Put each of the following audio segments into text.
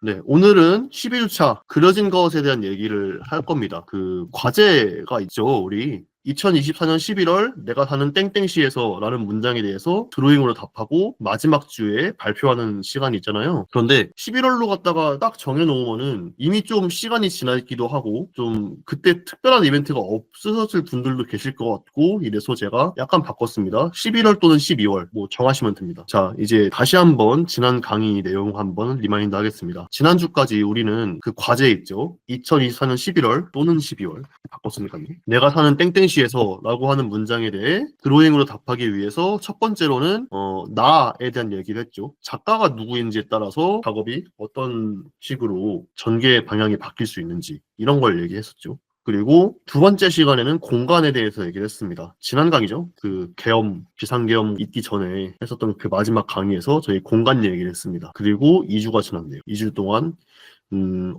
네, 오늘은 12주차 그려진 것에 대한 얘기를 할 겁니다. 그 과제가 있죠, 우리. 2024년 11월 내가 사는 땡땡시에서 라는 문장에 대해서 드로잉으로 답하고 마지막 주에 발표하는 시간이 있잖아요. 그런데 11월로 갔다가 딱 정해놓으면은 이미 좀 시간이 지나 있기도 하고 좀 그때 특별한 이벤트가 없으셨을 분들도 계실 것 같고 이래서 제가 약간 바꿨습니다. 11월 또는 12월 뭐 정하시면 됩니다. 자, 이제 다시 한번 지난 강의 내용 한번 리마인드 하겠습니다. 지난주까지 우리는 그 과제 있죠. 2024년 11월 또는 12월 바꿨으니까요. 내가 사는 땡땡시에서 라고 하는 문장에 대해 드로잉으로 답하기 위해서 첫 번째로는 나에 대한 얘기를 했죠. 작가가 누구인지에 따라서 작업이 어떤 식으로 전개 방향이 바뀔 수 있는지 이런 걸 얘기했었죠. 그리고 두 번째 시간에는 공간에 대해서 얘기를 했습니다. 지난 강의죠. 그 계엄, 비상계엄 있기 전에 했었던 그 마지막 강의에서 저희 공간 얘기를 했습니다. 그리고 2주가 지났네요. 2주 동안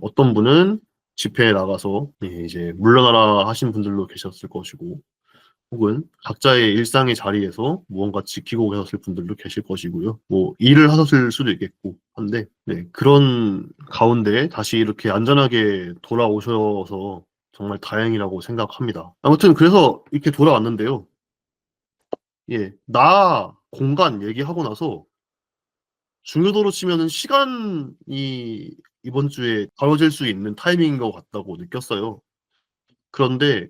어떤 분은 집회에 나가서 이제 물러나라 하신 분들도 계셨을 것이고 혹은 각자의 일상의 자리에서 무언가 지키고 계셨을 분들도 계실 것이고요. 뭐 일을 하셨을 수도 있겠고 한데 그런 가운데 다시 이렇게 안전하게 돌아오셔서 정말 다행이라고 생각합니다. 아무튼 그래서 이렇게 돌아왔는데요. 예, 나 공간 얘기하고 나서 중요도로 치면은 시간이 이번 주에 다뤄질 수 있는 타이밍인 것 같다고 느꼈어요. 그런데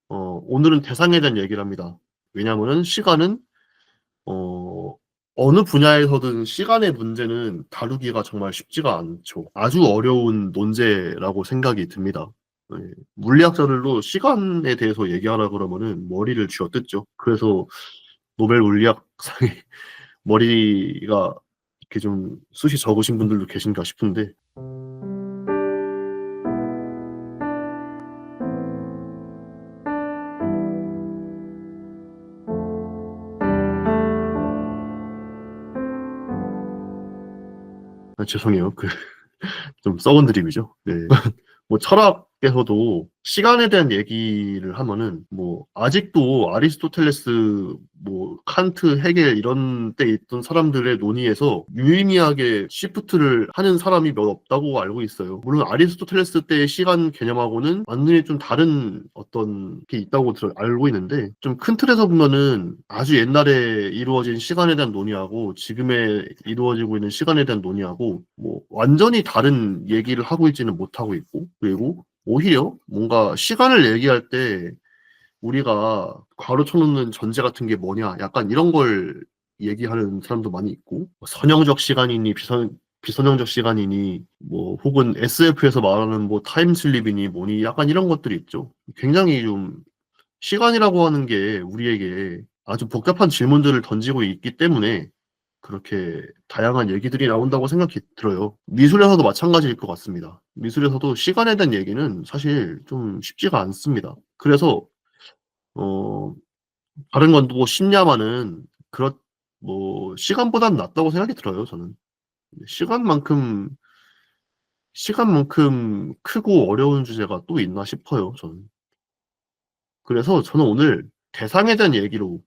오늘은 대상에 대한 얘기를 합니다. 왜냐하면은 시간은 어, 어느 분야에서든 시간의 문제는 다루기가 정말 쉽지가 않죠. 아주 어려운 논제라고 생각이 듭니다. 네, 물리학자들도 시간에 대해서 얘기하라 그러면은 머리를 쥐어뜯죠. 그래서 노벨 물리학상에 머리가 이렇게 좀 숱이 적으신 분들도 계신가 싶은데 죄송해요. 좀 썩은 드립이죠. 네. 뭐 철학에서도 시간에 대한 얘기를 하면은 뭐 아직도 아리스토텔레스 뭐 칸트 헤겔 이런 때 있던 사람들의 논의에서 유의미하게 시프트를 하는 사람이 몇 없다고 알고 있어요. 물론 아리스토텔레스 때의 시간 개념하고는 완전히 좀 다른 어떤 게 있다고 알고 있는데 좀 큰 틀에서 보면은 아주 옛날에 이루어진 시간에 대한 논의하고 지금에 이루어지고 있는 시간에 대한 논의하고 뭐 완전히 다른 얘기를 하고 있지는 못하고 있고 그리고 오히려 뭔가 시간을 얘기할 때 우리가 괄호 쳐놓는 전제 같은 게 뭐냐 약간 이런 걸 얘기하는 사람도 많이 있고 뭐 선형적 시간이니 비선형적 시간이니 뭐 혹은 SF에서 말하는 뭐 타임슬립이니 뭐니 약간 이런 것들이 있죠. 굉장히 좀 시간이라고 하는 게 우리에게 아주 복잡한 질문들을 던지고 있기 때문에 그렇게 다양한 얘기들이 나온다고 생각이 들어요. 미술에서도 마찬가지일 것 같습니다. 미술에서도 시간에 대한 얘기는 사실 좀 쉽지가 않습니다. 그래서 어 다른 건 뭐 쉽냐마는 뭐 시간보단 낫다고 생각이 들어요. 저는 시간만큼 시간만큼 크고 어려운 주제가 또 있나 싶어요. 저는 그래서 저는 오늘 대상에 대한 얘기로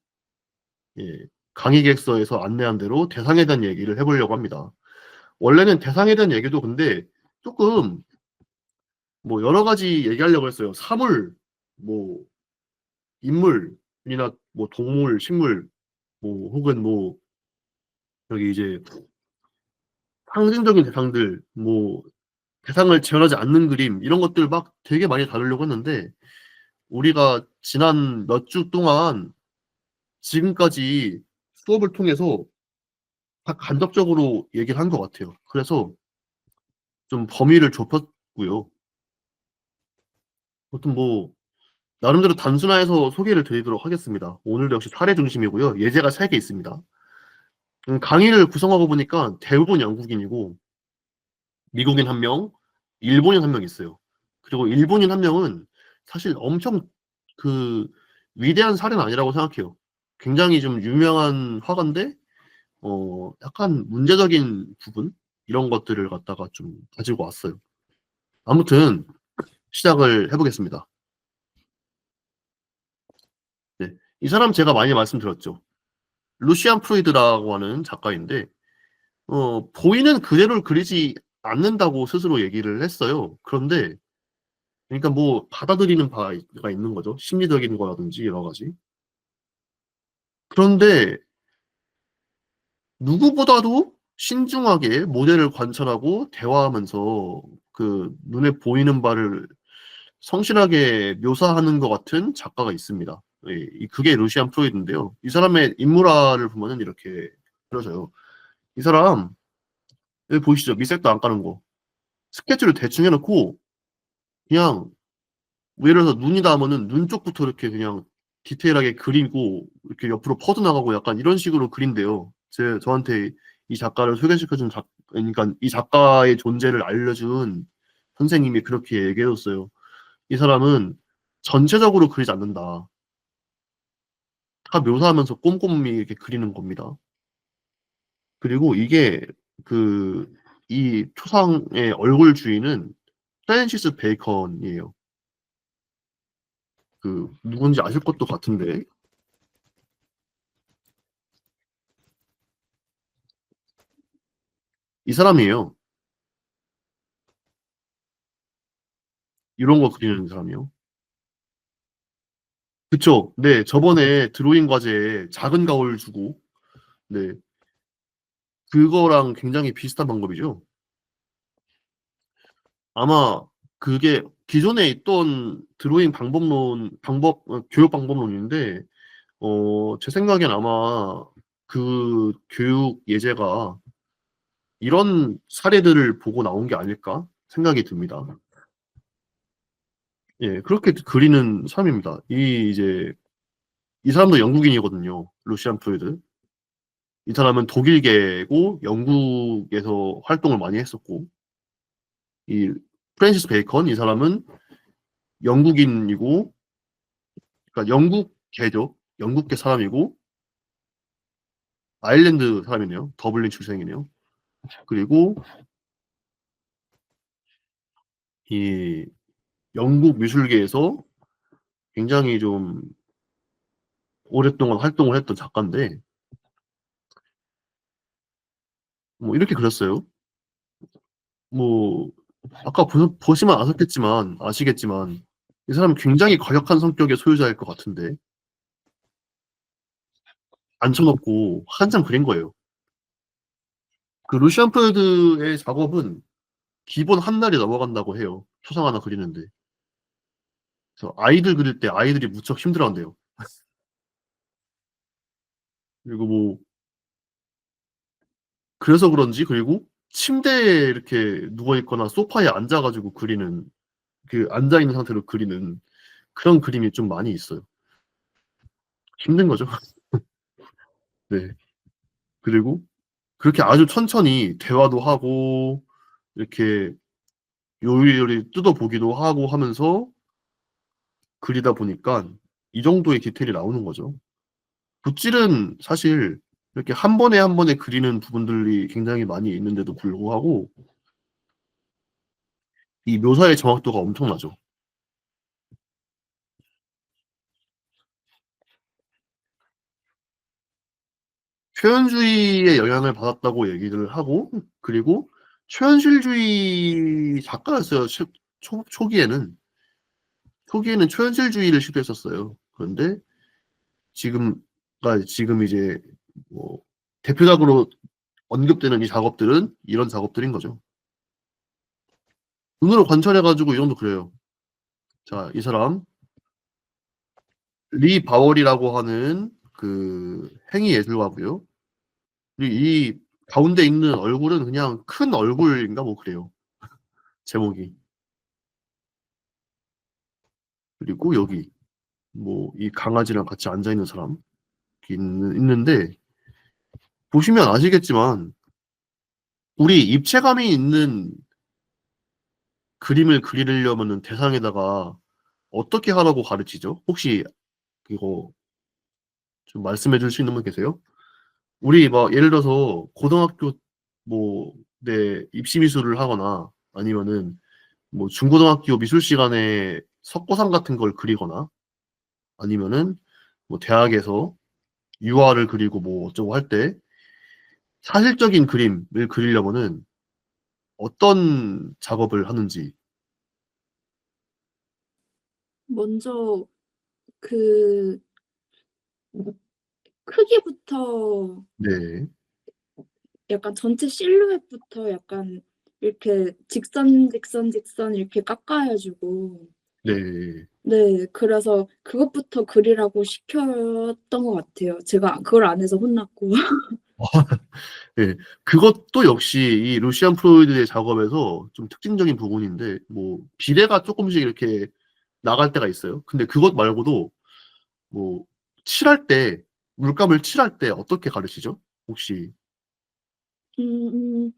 예, 강의 계획서에서 안내한 대로 대상에 대한 얘기를 해보려고 합니다. 원래는 대상에 대한 얘기도 근데 조금 뭐 여러 가지 얘기하려고 했어요. 사물, 뭐 인물이나 뭐 동물, 식물, 뭐 혹은 뭐 여기 이제 상징적인 대상들, 뭐 대상을 재현하지 않는 그림 이런 것들 막 되게 많이 다루려고 했는데 우리가 지난 몇 주 동안 지금까지 수업을 통해서 다 간접적으로 얘기를 한 것 같아요. 그래서 좀 범위를 좁혔고요. 아무튼 뭐 나름대로 단순화해서 소개를 드리도록 하겠습니다. 오늘도 역시 사례 중심이고요. 예제가 3개 있습니다. 강의를 구성하고 보니까 대부분 영국인이고 미국인 1명, 일본인 1명 있어요. 그리고 일본인 1명은 사실 엄청 그 위대한 사례는 아니라고 생각해요. 굉장히 좀 유명한 화가인데 약간 문제적인 부분 이런 것들을 갖다가 좀 가지고 왔어요. 아무튼 시작을 해보겠습니다. 네. 이 사람 제가 많이 말씀드렸죠. 루시안 프로이드라고 하는 작가인데 보이는 그대로를 그리지 않는다고 스스로 얘기를 했어요. 그런데 그러니까 뭐 받아들이는 바가 있는 거죠. 심리적인 거라든지 여러 가지. 그런데 누구보다도 신중하게 모델을 관찰하고 대화하면서 그 눈에 보이는 바를 성실하게 묘사하는 것 같은 작가가 있습니다. 예, 그게 루시안 프로이드인데요. 이 사람의 인물화를 보면은 이렇게 그려져요. 이 사람 여기 보이시죠? 밑색도 안 까는 거. 스케치를 대충 해놓고 그냥 뭐 예를 들어서 눈이다 하면은 눈 쪽부터 이렇게 그냥 디테일하게 그리고 이렇게 옆으로 퍼져나가고 약간 이런 식으로 그린대요. 저한테 이 작가를 소개시켜준 그러니까 이 작가의 존재를 알려준 선생님이 그렇게 얘기해줬어요. 이 사람은 전체적으로 그리지 않는다. 다 묘사하면서 꼼꼼히 이렇게 그리는 겁니다. 그리고 이게 그, 이 초상의 얼굴 주인은 프랜시스 베이컨이에요. 그, 누군지 아실 것도 같은데. 이 사람이에요. 이런 거 그리는 사람이요. 그쵸. 네, 저번에 드로잉 과제에 작은 거울 주고, 네, 그거랑 굉장히 비슷한 방법이죠. 아마 그게 기존에 있던 드로잉 교육 방법론인데, 제 생각엔 아마 그 교육 예제가 이런 사례들을 보고 나온 게 아닐까 생각이 듭니다. 예, 그렇게 그리는 사람입니다. 이 사람도 영국인이거든요. 루시안 프로이드. 이 사람은 독일계고 영국에서 활동을 많이 했었고, 이 프랜시스 베이컨 이 사람은 영국인이고, 그러니까 영국계죠. 영국계 사람이고 아일랜드 사람이네요. 더블린 출생이네요. 그리고 이 영국 미술계에서 굉장히 좀 오랫동안 활동을 했던 작가인데, 뭐 이렇게 그렸어요. 뭐 아까 보시면 아시겠지만 이 사람은 굉장히 과격한 성격의 소유자일 것 같은데 앉혀놓고 한참 그린 거예요. 그 루시안 프레드의 작업은 기본 한 달이 넘어간다고 해요. 초상 하나 그리는데. 그래서 아이들 그릴 때 아이들이 무척 힘들어한대요. 그리고 뭐 그래서 그런지 그리고 침대에 이렇게 누워 있거나 소파에 앉아가지고 그리는 그 앉아 있는 상태로 그리는 그런 그림이 좀 많이 있어요. 힘든 거죠. 네. 그리고 그렇게 아주 천천히 대화도 하고 이렇게 요리요리 뜯어보기도 하고 하면서 그리다 보니까 이 정도의 디테일이 나오는 거죠. 붓질은 사실 이렇게 한 번에 한 번에 그리는 부분들이 굉장히 많이 있는데도 불구하고 이 묘사의 정확도가 엄청나죠. 표현주의의 영향을 받았다고 얘기를 하고 그리고 초현실주의 작가였어요. 초기에는 초현실주의를 시도했었어요. 그런데 지금 이제 뭐 대표작으로 언급되는 이 작업들은 이런 작업들인 거죠. 눈으로 관찰해가지고 이 정도 그래요. 자, 이 사람 리 바월이라고 하는 그 행위 예술가고요. 그리고 이 가운데 있는 얼굴은 그냥 큰 얼굴인가 뭐 그래요. 제목이. 그리고 여기 뭐 이 강아지랑 같이 앉아 있는 사람 있는데 보시면 아시겠지만 우리 입체감이 있는 그림을 그리려면은 대상에다가 어떻게 하라고 가르치죠? 혹시 이거 좀 말씀해 줄 수 있는 분 계세요? 우리 막 예를 들어서 고등학교 뭐 내 입시 미술을 하거나 아니면은 뭐 중고등학교 미술 시간에 석고상 같은 걸 그리거나 아니면은 뭐 대학에서 유화를 그리고 뭐 어쩌고 할 때 사실적인 그림을 그리려면은 어떤 작업을 하는지. 먼저 그 크기부터 네. 약간 전체 실루엣부터 약간 이렇게 직선, 직선, 직선 이렇게 깎아 가지고 네. 네 그래서 그것부터 그리라고 시켰던 것 같아요. 제가 그걸 안 해서 혼났고. 예. 그것도 역시 이 루시안 프로이드의 작업에서 좀 특징적인 부분인데 뭐 비례가 쪼끔씩 이렇게 나갈 때가 있어요. 근데 그것 말고도 뭐 칠할 때 물감을 칠할 때 어떻게 가르치죠? 혹시. 음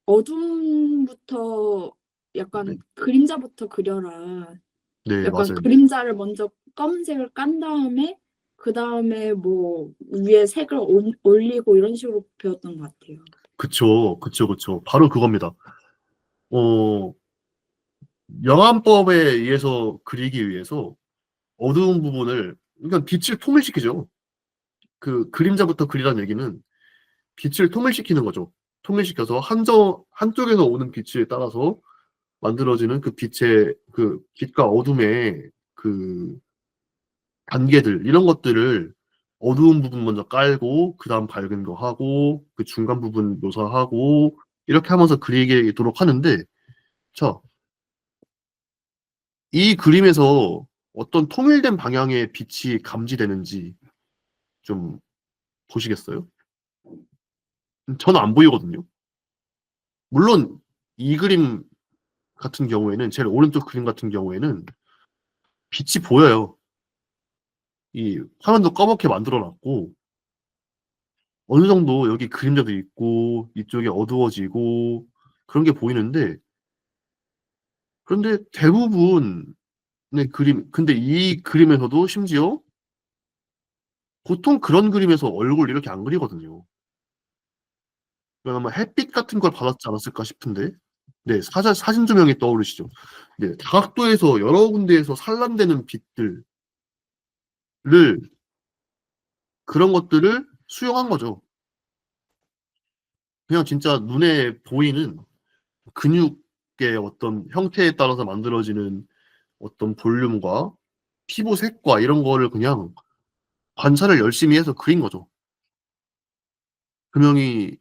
"어둠부터 네. 약간 그림자부터 그려라." 네 약간 맞아요. 그림자를 먼저 검은색을 깐 다음에 그다음에 뭐 위에 색을 올리고 이런 식으로 배웠던 것 같아요. 그쵸. 그쵸, 그쵸. 바로 그겁니다. 어 영암법에 의해서 그리기 위해서 어두운 부분을 그러니까 빛을 통일시키죠. 그 그림자부터 그리라는 얘기는 빛을 통일시키는 거죠. 통일시켜서 한쪽에서 오는 빛에 따라서 만들어지는 그 빛의 그 빛과 어둠의 그 단계들 이런 것들을 어두운 부분 먼저 깔고 그다음 밝은 거 하고 그 중간 부분 묘사하고 이렇게 하면서 그리도록 하는데 자 이 그림에서 어떤 통일된 방향의 빛이 감지되는지 좀 보시겠어요? 저는 안 보이거든요. 물론 이 그림 같은 경우에는 제일 오른쪽 그림 같은 경우에는 빛이 보여요. 이 화면도 검맣게 만들어 놨고 어느 정도 여기 그림자도 있고 이쪽이 어두워지고 그런 게 보이는데 그런데 대부분의 그림 근데 이 그림에서도 심지어 보통 그런 그림에서 얼굴 이렇게 안 그리거든요. 아마 햇빛 같은 걸 받았지 않았을까 싶은데 네 사진 조명이 떠오르시죠. 네 다각도에서 여러 군데에서 산란되는 빛들을 그런 것들을 수용한 거죠. 그냥 진짜 눈에 보이는 근육의 어떤 형태에 따라서 만들어지는 어떤 볼륨과 피부 색과 이런 거를 그냥 관찰을 열심히 해서 그린 거죠. 분명히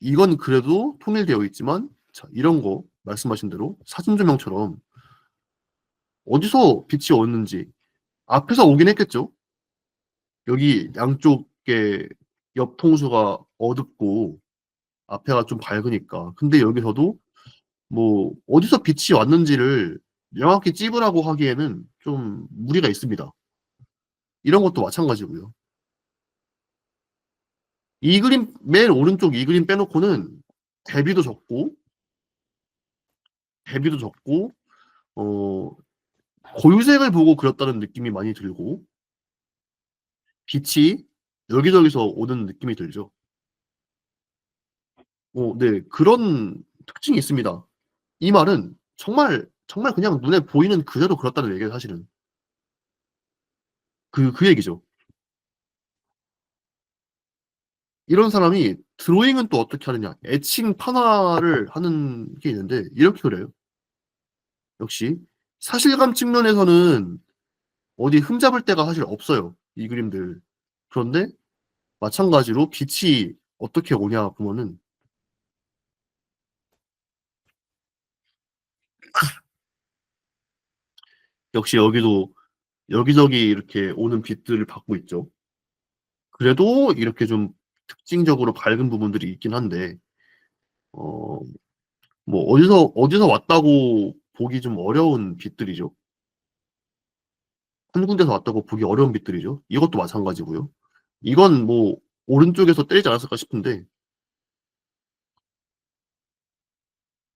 이건 그래도 통일되어 있지만 자 이런 거 말씀하신 대로 사진 조명처럼 어디서 빛이 왔는지 앞에서 오긴 했겠죠. 여기 양쪽에 옆 통수가 어둡고 앞에가 좀 밝으니까. 근데 여기서도 뭐 어디서 빛이 왔는지를 명확히 찝으라고 하기에는 좀 무리가 있습니다. 이런 것도 마찬가지고요. 이 그림 맨 오른쪽 이 그림 빼놓고는 대비도 적고 대비도 적고 어 고유색을 보고 그렸다는 느낌이 많이 들고 빛이 여기저기서 오는 느낌이 들죠. 네. 그런 특징이 있습니다. 이 말은 정말 그냥 눈에 보이는 그대로 그렸다는 얘기예요 사실은. 그 얘기죠. 이런 사람이 드로잉은 또 어떻게 하느냐. 애칭 판화를 하는 게 있는데 이렇게 그려요. 역시 사실감 측면에서는 어디 흠잡을 데가 사실 없어요, 이 그림들. 그런데 마찬가지로 빛이 어떻게 오냐 보면은 역시 여기도 여기저기 이렇게 오는 빛들을 받고 있죠. 그래도 이렇게 좀 특징적으로 밝은 부분들이 있긴 한데 어 뭐 어디서 왔다고 보기 좀 어려운 빛들이죠. 한 군데서 왔다고 보기 어려운 빛들이죠. 이것도 마찬가지고요. 이건 뭐 오른쪽에서 때리지 않았을까 싶은데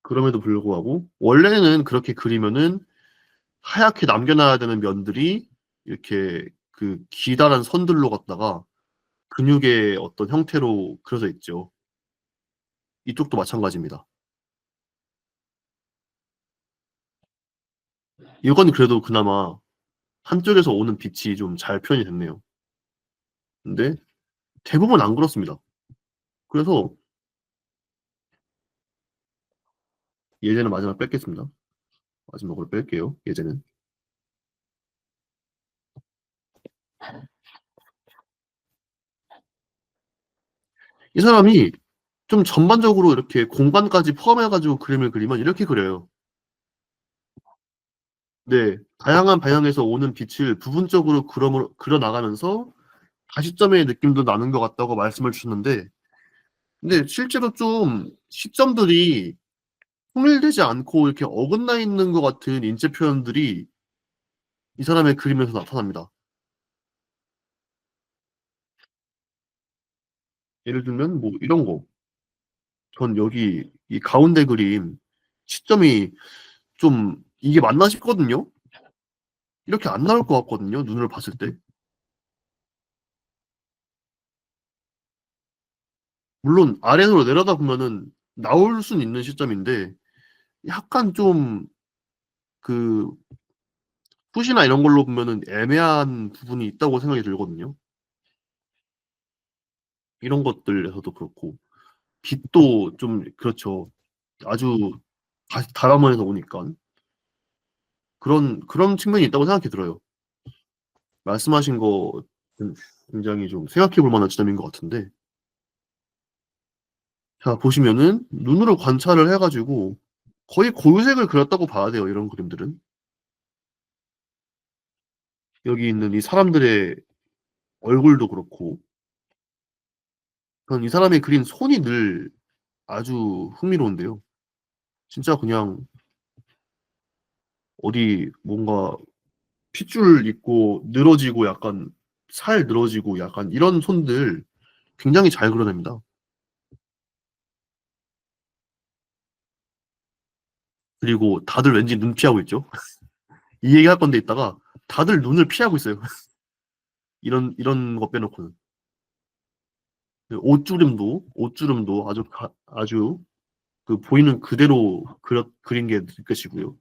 그럼에도 불구하고 원래는 그렇게 그리면은 하얗게 남겨 놔야 되는 면들이 이렇게 그 기다란 선들로 갖다가 근육의 어떤 형태로 그려져 있죠. 이쪽도 마찬가지입니다. 이건 그래도 그나마 한쪽에서 오는 빛이 좀 잘 표현이 됐네요. 근데 대부분 안 그렇습니다. 그래서 예제는 마지막 뺄겠습니다. 마지막으로 뺄게요. 예제는. 이 사람이 좀 전반적으로 이렇게 공간까지 포함해가지고 그림을 그리면 이렇게 그려요. 네, 다양한 방향에서 오는 빛을 부분적으로 그려 나가면서 다시점의 느낌도 나는 것 같다고 말씀을 주셨는데, 근데 실제로 좀 시점들이 통일되지 않고 이렇게 어긋나 있는 것 같은 인체 표현들이 이 사람의 그림에서 나타납니다. 예를 들면 뭐 이런 거. 전 여기 이 가운데 그림 시점이 좀 이게 맞나 싶거든요. 이렇게 안 나올 것 같거든요. 눈으로 봤을 때. 물론 아래로 내려다 보면은 나올 수는 있는 시점인데 약간 좀 그 푸시나 이런 걸로 보면은 애매한 부분이 있다고 생각이 들거든요. 이런 것들에서도 그렇고 빛도 좀 그렇죠. 아주 다람원에서 오니까 그런 측면이 있다고 생각이 들어요. 말씀하신 거 굉장히 좀 생각해 볼 만한 지점인 것 같은데 자 보시면은 눈으로 관찰을 해가지고 거의 고유색을 그렸다고 봐야 돼요. 이런 그림들은 여기 있는 이 사람들의 얼굴도 그렇고 전 이 사람이 그린 손이 늘 아주 흥미로운데요. 진짜 그냥 어디 뭔가 핏줄 있고 늘어지고 약간 살 늘어지고 약간 이런 손들 굉장히 잘 그려냅니다. 그리고 다들 왠지 눈 피하고 있죠. 이 얘기 할 건데 있다가 다들 눈을 피하고 있어요. 이런 거 빼놓고는. 옷주름도 아주 그 보이는 그대로 그린 게 느껴지고요.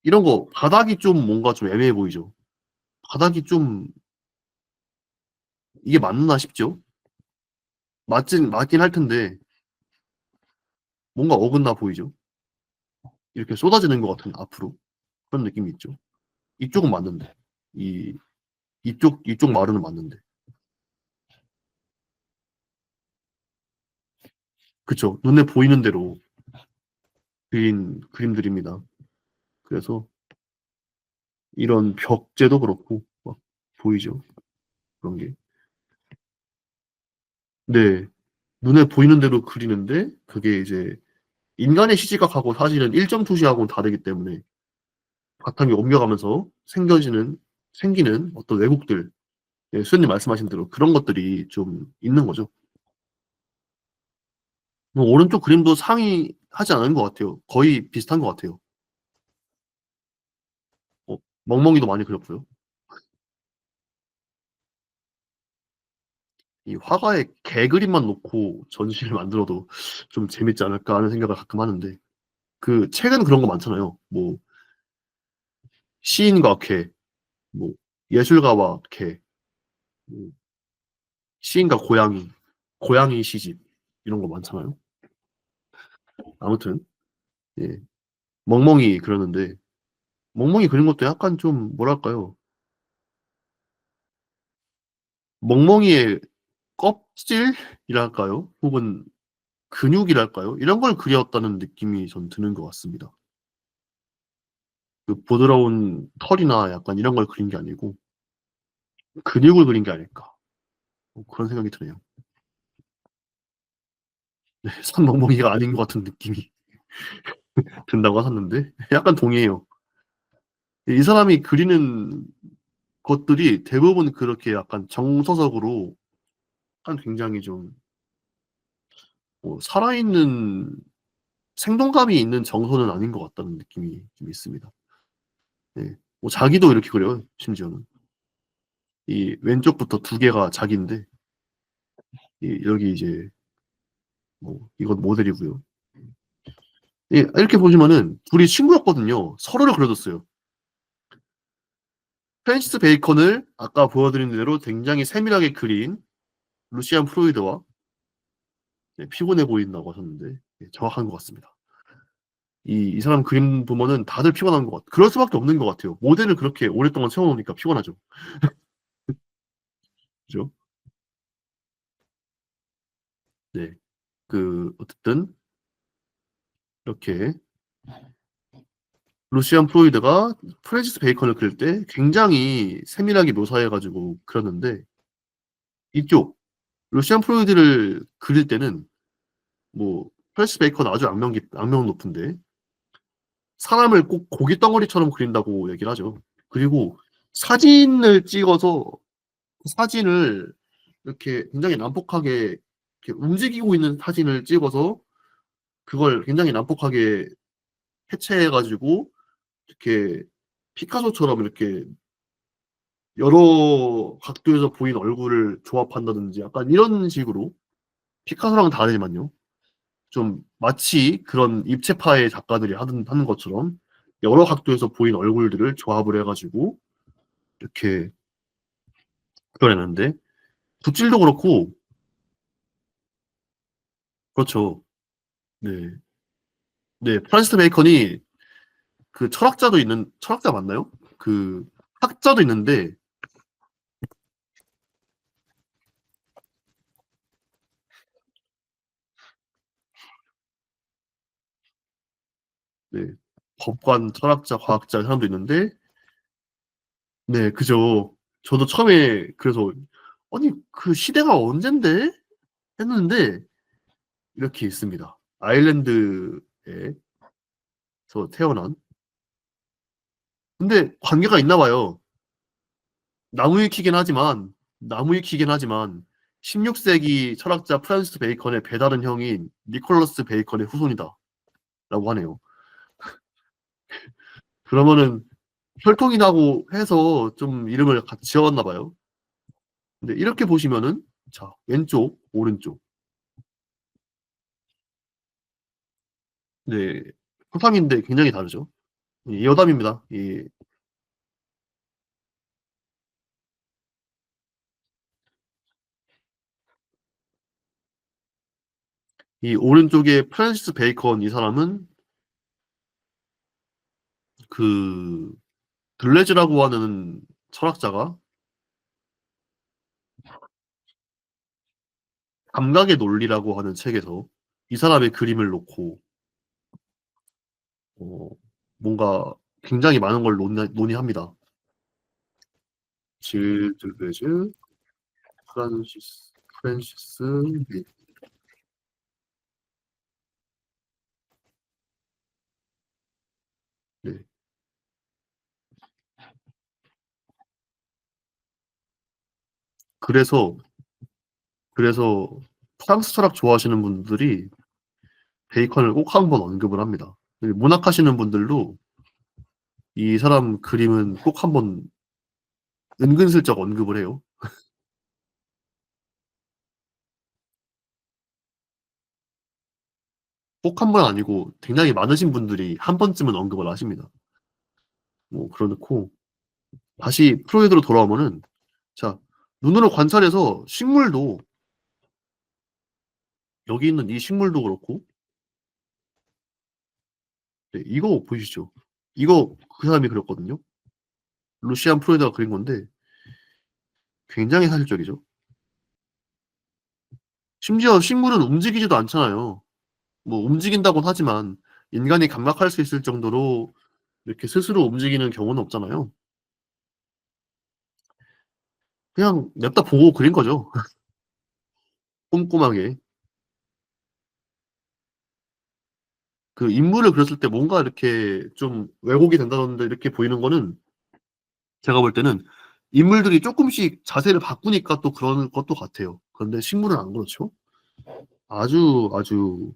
이런 거 바닥이 좀 뭔가 좀 애매해 보이죠. 바닥이 좀 이게 맞나 싶죠. 맞긴 할 텐데 뭔가 어긋나 보이죠. 이렇게 쏟아지는 것 같은 앞으로 그런 느낌이 있죠. 이쪽은 맞는데 이 이쪽 마루는 맞는데 그쵸. 눈에 보이는 대로 그린 그림들입니다. 그래서 이런 벽재도 그렇고 막 보이죠. 그런 게. 네. 눈에 보이는 대로 그리는데 그게 이제 인간의 시시각하고 사실은 일점 투시하고는 다르기 때문에 바탕에 옮겨가면서 생기는 어떤 왜곡들, 예, 수현님 말씀하신 대로 그런 것들이 좀 있는 거죠. 오른쪽 그림도 상이하지 않은 것 같아요. 거의 비슷한 것 같아요. 어, 멍멍이도 많이 그렸고요. 이 화가의 개 그림만 놓고 전시를 만들어도 좀 재밌지 않을까 하는 생각을 가끔 하는데 그 책은 그런 거 많잖아요. 뭐 시인과 개, 뭐 예술가와 개, 뭐 시인과 고양이, 고양이 시집 이런 거 많잖아요. 아무튼 예, 멍멍이 그러는데 멍멍이 그린 것도 약간 좀 뭐랄까요? 멍멍이의 껍질이랄까요? 혹은 근육이랄까요? 이런 걸 그렸다는 느낌이 전 드는 것 같습니다. 그 부드러운 털이나 약간 이런 걸 그린 게 아니고 근육을 그린 게 아닐까. 뭐 그런 생각이 드네요. 네, 산멍멍이가 아닌 것 같은 느낌이 든다고 하셨는데 약간 동의해요. 이 사람이 그리는 것들이 대부분 그렇게 약간 정서적으로 약간 굉장히 좀 살아있는 생동감이 있는 정서는 아닌 것 같다는 느낌이 좀 있습니다. 네. 뭐 자기도 이렇게 그려요. 심지어는 이 왼쪽부터 두 개가 자기인데 여기 이제 뭐 이건 모델이고요. 예, 이렇게 보시면은 둘이 친구였거든요. 서로를 그려줬어요. 프랜시스 베이컨을 아까 보여드린 대로 굉장히 세밀하게 그린 루시안 프로이드와 피곤해 보인다고 하셨는데 정확한 것 같습니다. 이 사람 그림 보면은 다들 피곤한 것 같아요. 그럴 수밖에 없는 것 같아요. 모델을 그렇게 오랫동안 채워놓으니까 피곤하죠. 그죠? 네. 어쨌든, 이렇게, 루시안 프로이드가 프랜시스 베이컨을 그릴 때 굉장히 세밀하게 묘사해가지고 그렸는데, 이쪽, 루시안 프로이드를 그릴 때는, 뭐, 프랜시스 베이컨 아주 악명 높은데, 사람을 꼭 고기 덩어리처럼 그린다고 얘기를 하죠. 그리고 사진을 찍어서 그 사진을 이렇게 굉장히 난폭하게 이렇게 움직이고 있는 사진을 찍어서 그걸 굉장히 난폭하게 해체해가지고 이렇게 피카소처럼 이렇게 여러 각도에서 보이는 얼굴을 조합한다든지 약간 이런 식으로 피카소랑은 다르지만요. 좀 마치 그런 입체파의 작가들이 하는 것처럼 여러 각도에서 보이는 얼굴들을 조합을 해가지고 이렇게 그려내는데 붓질도 그렇고 그렇죠. 네. 네, 프란시스 베이컨이 그 철학자 맞나요? 그 학자도 있는데 네, 법관, 철학자, 과학자 사람도 있는데 네, 그죠. 저도 처음에 그래서 아니 그 시대가 언젠데 했는데 이렇게 있습니다. 아일랜드에서 태어난 근데 관계가 있나 봐요. 나무위키긴 하지만 16세기 철학자 프란시스 베이컨의 배다른 형인 니콜러스 베이컨의 후손이다 라고 하네요. 그러면은 혈통이 나고 해서 좀 이름을 같이 지어왔나 봐요. 근데 이렇게 보시면은 자 왼쪽 오른쪽 네 후상인데 굉장히 다르죠. 여담입니다. 이 오른쪽에 프란시스 베이컨 이 사람은 그 들레즈라고 하는 철학자가 감각의 논리라고 하는 책에서 이 사람의 그림을 놓고 어, 뭔가 굉장히 많은 걸 논의합니다. 질들레즈 프란시스 네. 그래서 그래서 프랑스 철학 좋아하시는 분들이 베이컨을 꼭 한번 언급을 합니다. 문학하시는 분들도 이 사람 그림은 꼭 한번 은근슬쩍 언급을 해요. 꼭 한 번 아니고 굉장히 많으신 분들이 한 번쯤은 언급을 하십니다. 뭐 그렇고 다시 프로이드로 돌아오면은 자 눈으로 관찰해서 식물도 여기 있는 이 식물도 그렇고 네, 이거 보이시죠? 이거 그 사람이 그렸거든요. 루시안 프로이드가 그린 건데 굉장히 사실적이죠. 심지어 식물은 움직이지도 않잖아요. 뭐 움직인다곤 하지만 인간이 감각할 수 있을 정도로 이렇게 스스로 움직이는 경우는 없잖아요. 그냥 냅다 보고 그린 거죠. 꼼꼼하게. 그 인물을 그렸을 때 뭔가 이렇게 좀 왜곡이 된다던데 이렇게 보이는 거는 제가 볼 때는 인물들이 조금씩 자세를 바꾸니까 또 그런 것도 같아요. 그런데 식물은 안 그렇죠. 아주 아주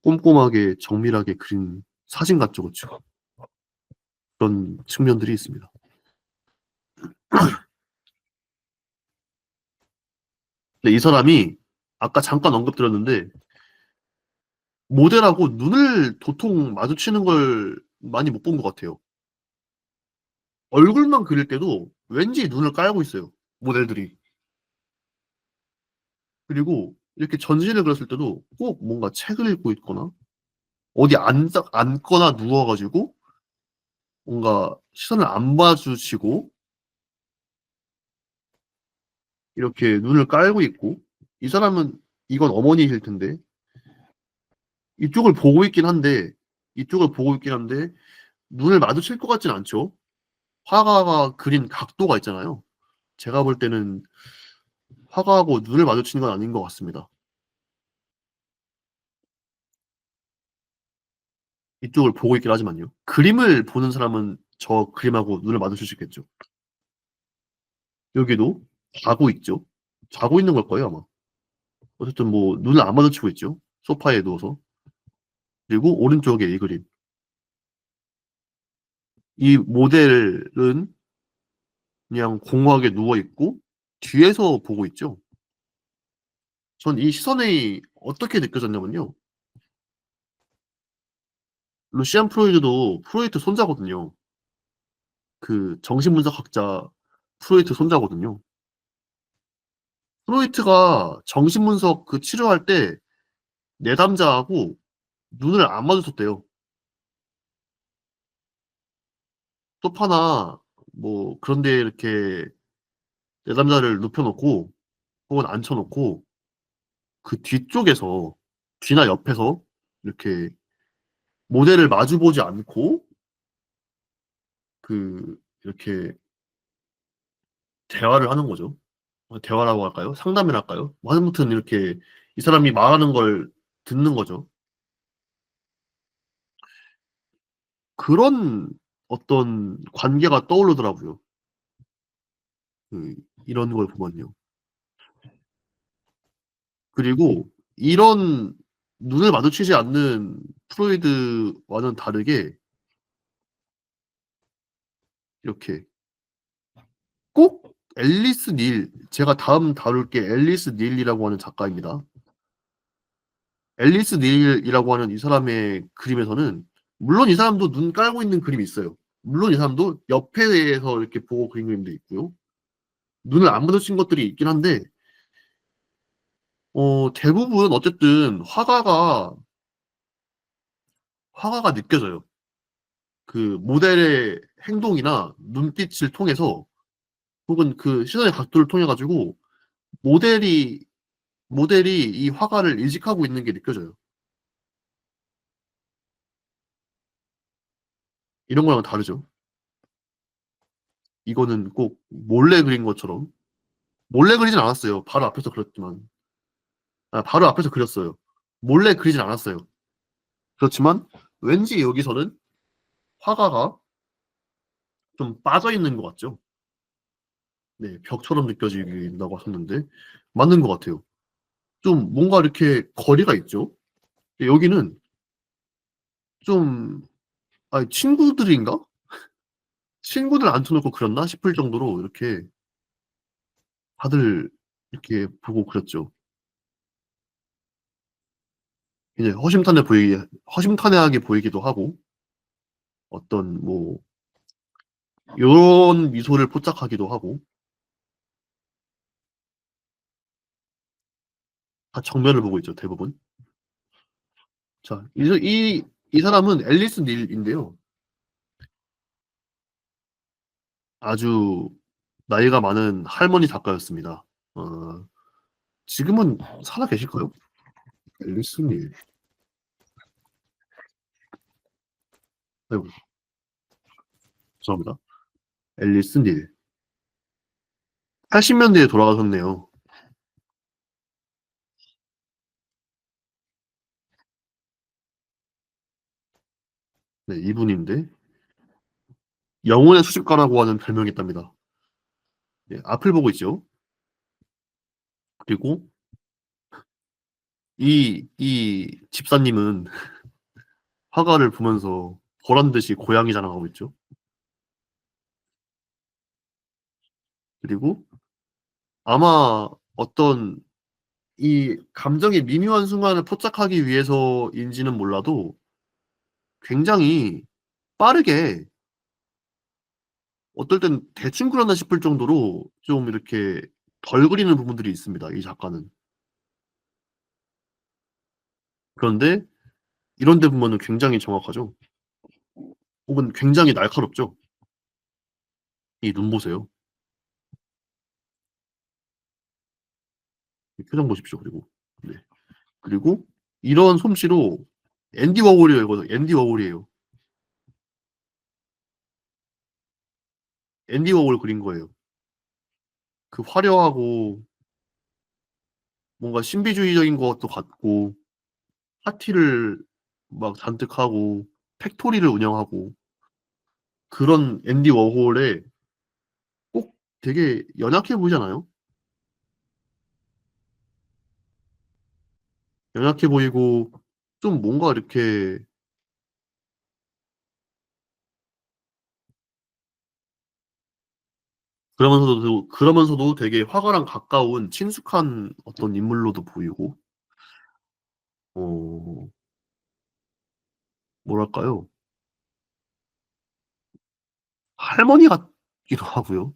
꼼꼼하게 정밀하게 그린 사진 같죠, 그렇죠? 그런 측면들이 있습니다. 근데 이 사람이 아까 잠깐 언급드렸는데 모델하고 눈을 도통 마주치는 걸 많이 못 본 것 같아요. 얼굴만 그릴 때도 왠지 눈을 깔고 있어요. 모델들이. 그리고 이렇게 전신을 그렸을 때도 꼭 뭔가 책을 읽고 있거나 어디 앉거나 누워가지고 뭔가 시선을 안 봐주시고 이렇게 눈을 깔고 있고 이 사람은 이건 어머니일 텐데 이쪽을 보고 있긴 한데 이쪽을 보고 있긴 한데 눈을 마주칠 것 같진 않죠. 화가가 그린 각도가 있잖아요. 제가 볼 때는 화가하고 눈을 마주치는 건 아닌 것 같습니다. 이쪽을 보고 있긴 하지만요. 그림을 보는 사람은 저 그림하고 눈을 마주칠 수 있겠죠. 여기도 자고 있죠. 자고 있는 걸 거예요, 아마. 어쨌든 뭐 눈을 안 마주치고 있죠. 소파에 누워서. 그리고 오른쪽에 이 그림. 이 모델은 그냥 공허하게 누워 있고 뒤에서 보고 있죠. 전 이 시선이 어떻게 느껴졌냐면요. 루시안 프로이트도 프로이트 손자거든요. 그 정신분석학자 프로이트 손자거든요. 프로이트가 정신분석 그 치료할 때 내담자하고 눈을 안 마주쳤대요. 소파나 뭐 그런데 이렇게 내담자를 눕혀놓고 혹은 앉혀놓고 그 뒤쪽에서 뒤나 옆에서 이렇게 모델을 마주보지 않고 그 이렇게 대화를 하는 거죠. 대화라고 할까요? 상담을 할까요? 뭐 아무튼 이렇게 이 사람이 말하는 걸 듣는 거죠. 그런 어떤 관계가 떠오르더라고요. 그 이런 걸 보면요. 그리고 이런 눈을 마주치지 않는 프로이드와는 다르게 이렇게 꼭 앨리스 닐, 제가 다음 다룰 게 앨리스 닐이라고 하는 작가입니다. 앨리스 닐이라고 하는 이 사람의 그림에서는 물론 이 사람도 눈 깔고 있는 그림이 있어요. 물론 이 사람도 옆에서 이렇게 보고 그린 그림도 있고요. 눈을 안 마주친 것들이 있긴 한데 대부분 어쨌든 화가가 느껴져요. 그 모델의 행동이나 눈빛을 통해서 혹은 그 시선의 각도를 통해 가지고 모델이 모델이 이 화가를 인식하고 있는 게 느껴져요. 이런 거랑 다르죠. 이거는 꼭 몰래 그린 것처럼 몰래 그리진 않았어요. 바로 앞에서 그렸지만 바로 앞에서 그렸어요. 몰래 그리진 않았어요. 그렇지만 왠지 여기서는 화가가 좀 빠져 있는 것 같죠. 네, 벽처럼 느껴진다고 하셨는데 맞는 것 같아요. 좀 뭔가 이렇게 거리가 있죠. 여기는 좀 친구들인가? 친구들 앉혀놓고 그렸나 싶을 정도로 이렇게 다들 이렇게 보고 그렸죠. 이제 허심탄회하게 보이기도 하고 어떤 뭐 요런 미소를 포착하기도 하고 다 정면을 보고 있죠, 대부분. 자, 이 사람은 앨리스 닐인데요. 아주 나이가 많은 할머니 작가였습니다. 어, 지금은 살아 계실까요? 앨리스 닐. 아이고, 죄송합니다. 앨리스 닐. 80년대에 돌아가셨네요. 네, 이분인데 영혼의 수집가라고 하는 별명이 있답니다. 네, 앞을 보고 있죠. 그리고 이 집사님은 화가를 보면서 보란 듯이 고양이 자랑하고 있죠. 그리고 아마 어떤 이 감정의 미묘한 순간을 포착하기 위해서인지는 몰라도 굉장히 빠르게 어떨 땐 대충 그렸나 싶을 정도로 좀 이렇게 덜 그리는 부분들이 있습니다. 이 작가는. 그런데 이런 데 보면은 굉장히 정확하죠. 혹은 굉장히 날카롭죠. 이 눈 보세요. 이 표정 보십시오. 그리고 네. 그리고 이런 솜씨로 앤디 워홀이에요. 이거 앤디 워홀이에요. 앤디 워홀 그린 거예요. 그 화려하고 뭔가 신비주의적인 것도 같고 파티를 막 잔뜩 하고 팩토리를 운영하고 그런 앤디 워홀에 꼭 되게 연약해 보이잖아요. 연약해 보이고 좀 뭔가 이렇게 그러면서도 되게 화가랑 가까운 친숙한 어떤 인물로도 보이고 어 뭐랄까요? 할머니 같기도 하고요.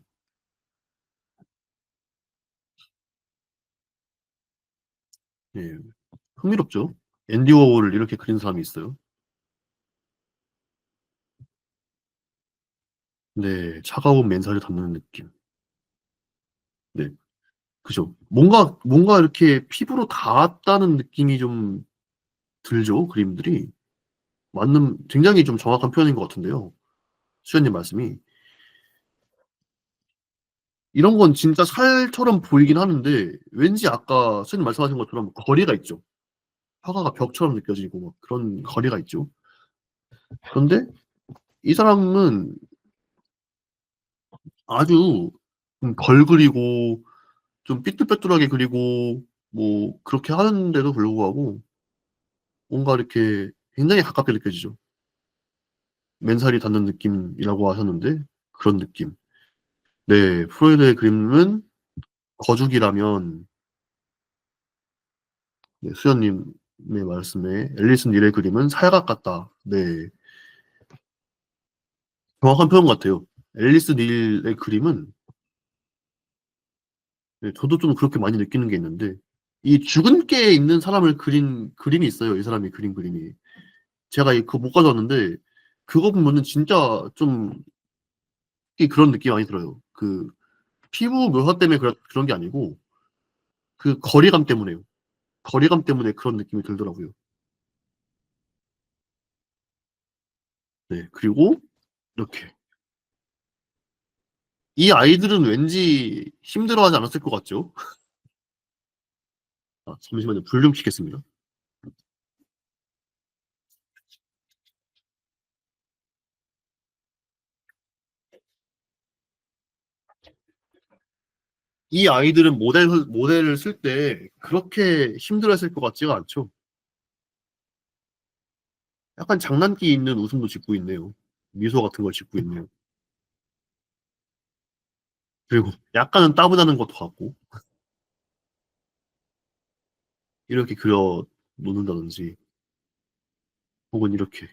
예. 흥미롭죠? 앤디 워홀을 이렇게 그린 사람이 있어요. 네. 차가운 맨살을 담는 느낌. 네. 그죠. 뭔가 이렇게 피부로 닿았다는 느낌이 좀 들죠, 그림들이. 굉장히 좀 정확한 표현인 것 같은데요. 수현님 말씀이. 이런 건 진짜 살처럼 보이긴 하는데 왠지 아까 수현님 말씀하신 것처럼 거리가 있죠. 화가가 벽처럼 느껴지고 막 그런 거리가 있죠. 그런데 이 사람은 아주 덜 그리고 좀 삐뚤빼뚤하게 그리고 뭐 그렇게 하는데도 불구하고 뭔가 이렇게 굉장히 가깝게 느껴지죠. 맨살이 닿는 느낌이라고 하셨는데 그런 느낌. 네, 프로이드의 그림은 거죽이라면 네, 수연님의 말씀에 앨리슨 닐의 그림은 살각 같다. 네, 정확한 표현 같아요. 앨리스 닐의 그림은 네, 저도 좀 그렇게 많이 느끼는 게 있는데 이 죽은 깨에 있는 사람을 그린 그림이 있어요. 이 사람이 그린 그림이. 제가 그거 못 가져왔는데 그거 보면은 진짜 좀 그런 느낌이 많이 들어요. 그 피부 묘사 때문에 그런 게 아니고 그 거리감 때문에요. 거리감 때문에 그런 느낌이 들더라고요. 네, 그리고 이렇게 이 아이들은 왠지 힘들어하지 않았을 것 같죠? 아, 잠시만요. 불 좀 켜겠습니다. 이 아이들은 모델을 쓸 때 그렇게 힘들어했을 것 같지가 않죠. 약간 장난기 있는 웃음도 짓고 있네요. 미소 같은 걸 짓고 있네요. 그리고 약간은 따분하는 것도 같고 이렇게 그려 놓는다든지 혹은 이렇게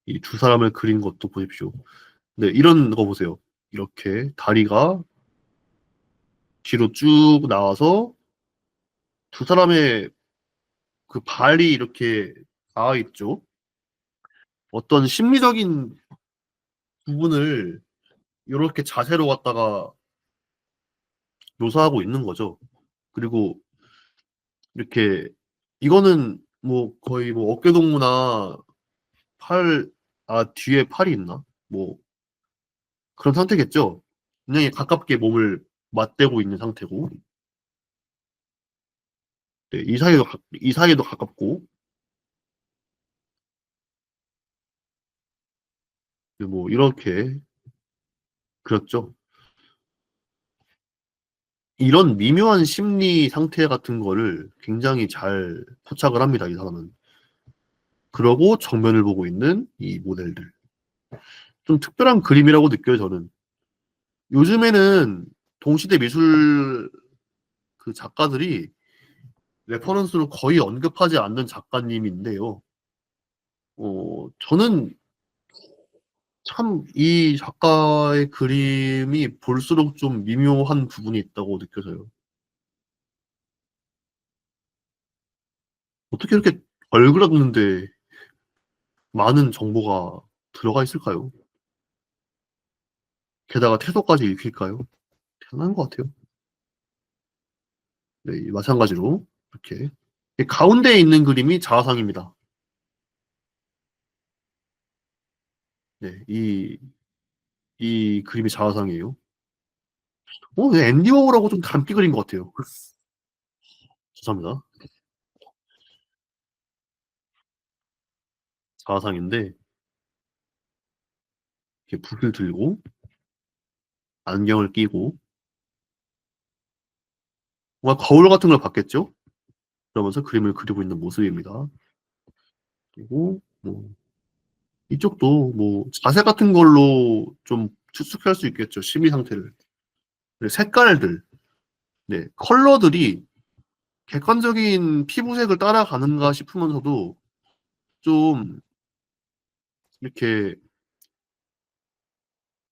이 두 사람을 그린 것도 보십시오. 네, 이런 거 보세요. 이렇게 다리가 뒤로 쭉 나와서 두 사람의 그 발이 이렇게 닿아 있죠. 어떤 심리적인 부분을 이렇게 자세로 갖다가 묘사하고 있는 거죠. 그리고 이렇게 이거는 뭐 거의 뭐 어깨 동무나 뒤에 팔이 있나? 뭐 그런 상태겠죠. 굉장히 가깝게 몸을 맞대고 있는 상태고, 네, 이 사이에도 가깝고, 뭐 이렇게 그렇죠. 이런 미묘한 심리 상태 같은 거를 굉장히 잘 포착을 합니다, 이 사람은. 그러고 정면을 보고 있는 이 모델들. 좀 특별한 그림이라고 느껴요, 저는. 요즘에는 동시대 미술 그 작가들이 레퍼런스로 거의 언급하지 않는 작가님인데요. 저는 참 이 작가의 그림이 볼수록 좀 미묘한 부분이 있다고 느껴져요. 어떻게 이렇게 얼그렸는데 많은 정보가 들어가 있을까요? 게다가 태도까지 읽힐까요? 대단한 것 같아요. 네, 마찬가지로 이렇게 이 가운데에 있는 그림이 자화상입니다. 네, 이 그림이 자화상이에요. 네, 앤디 워홀하고 좀 닮게 그린 것 같아요. 죄송합니다. 자화상인데 이렇게 붓을 들고 안경을 끼고 뭔가 거울 같은 걸 봤겠죠? 그러면서 그림을 그리고 있는 모습입니다. 그리고 뭐 이쪽도 뭐 자세 같은 걸로 좀 추측할 수 있겠죠. 심리 상태를. 네, 색깔들, 네, 컬러들이 객관적인 피부색을 따라가는가 싶으면서도 좀 이렇게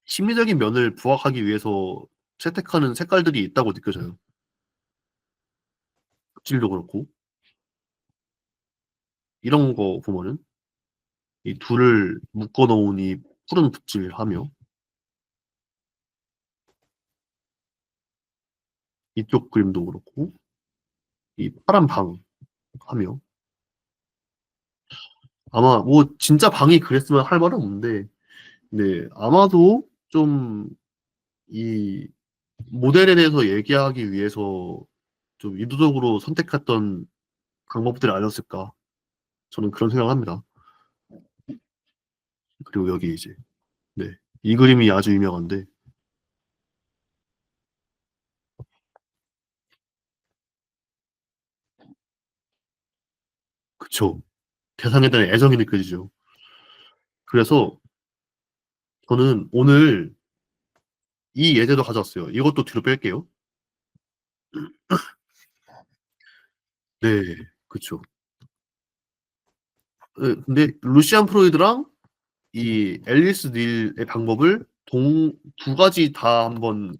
심리적인 면을 부각하기 위해서 채택하는 색깔들이 있다고 느껴져요. 붓질도 그렇고 이런 거 보면은 이 둘을 묶어 놓은 이 푸른 붓질하며 이쪽 그림도 그렇고 이 파란 방 하며 아마 뭐 진짜 방이 그랬으면 할 말은 없는데 네 아마도 좀 이 모델에 대해서 얘기하기 위해서 좀 의도적으로 선택했던 방법들이 아니었을까 저는 그런 생각을 합니다. 그리고 여기 이제 네 이 그림이 아주 유명한데 그쵸 대상에 대한 애정이 느껴지죠. 그래서 저는 오늘 이 예제도 가져왔어요. 이것도 뒤로 뺄게요. 네, 그쵸. 근데 루시안 프로이드랑 이 앨리스 닐의 방법을 두 가지 다 한번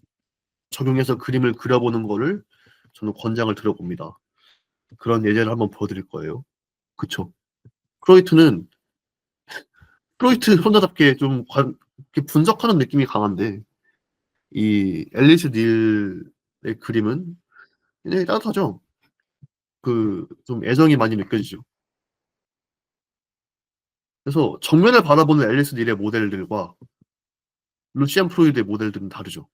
적용해서 그림을 그려보는 거를 저는 권장을 드려봅니다. 그런 예제를 한번 보여드릴 거예요. 그쵸. 프로이트는 프로이트 혼자답게 좀 이렇게 분석하는 느낌이 강한데 이 앨리스 닐의 그림은 굉장히 따뜻하죠. 그 좀 애정이 많이 느껴지죠. 그래서 정면을 바라보는 앨리스 닐의 모델들과 루시안 프로이드의 모델들은 다르죠.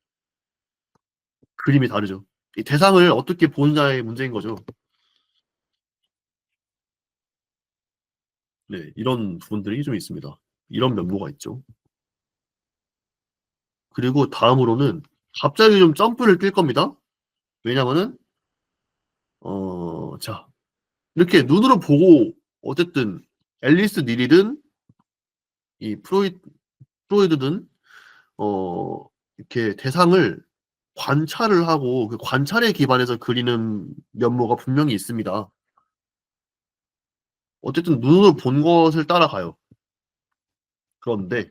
그림이 다르죠. 이 대상을 어떻게 보느냐의 문제인 거죠. 네, 이런 부분들이 좀 있습니다. 이런 면모가 있죠. 그리고 다음으로는 갑자기 좀 점프를 뛸 겁니다. 왜냐면은 자 이렇게 눈으로 보고 어쨌든 앨리스 닐이든 이 프로이드든 이렇게 대상을 관찰을 하고 그 관찰에 기반해서 그리는 면모가 분명히 있습니다. 어쨌든 눈으로 본 것을 따라가요. 그런데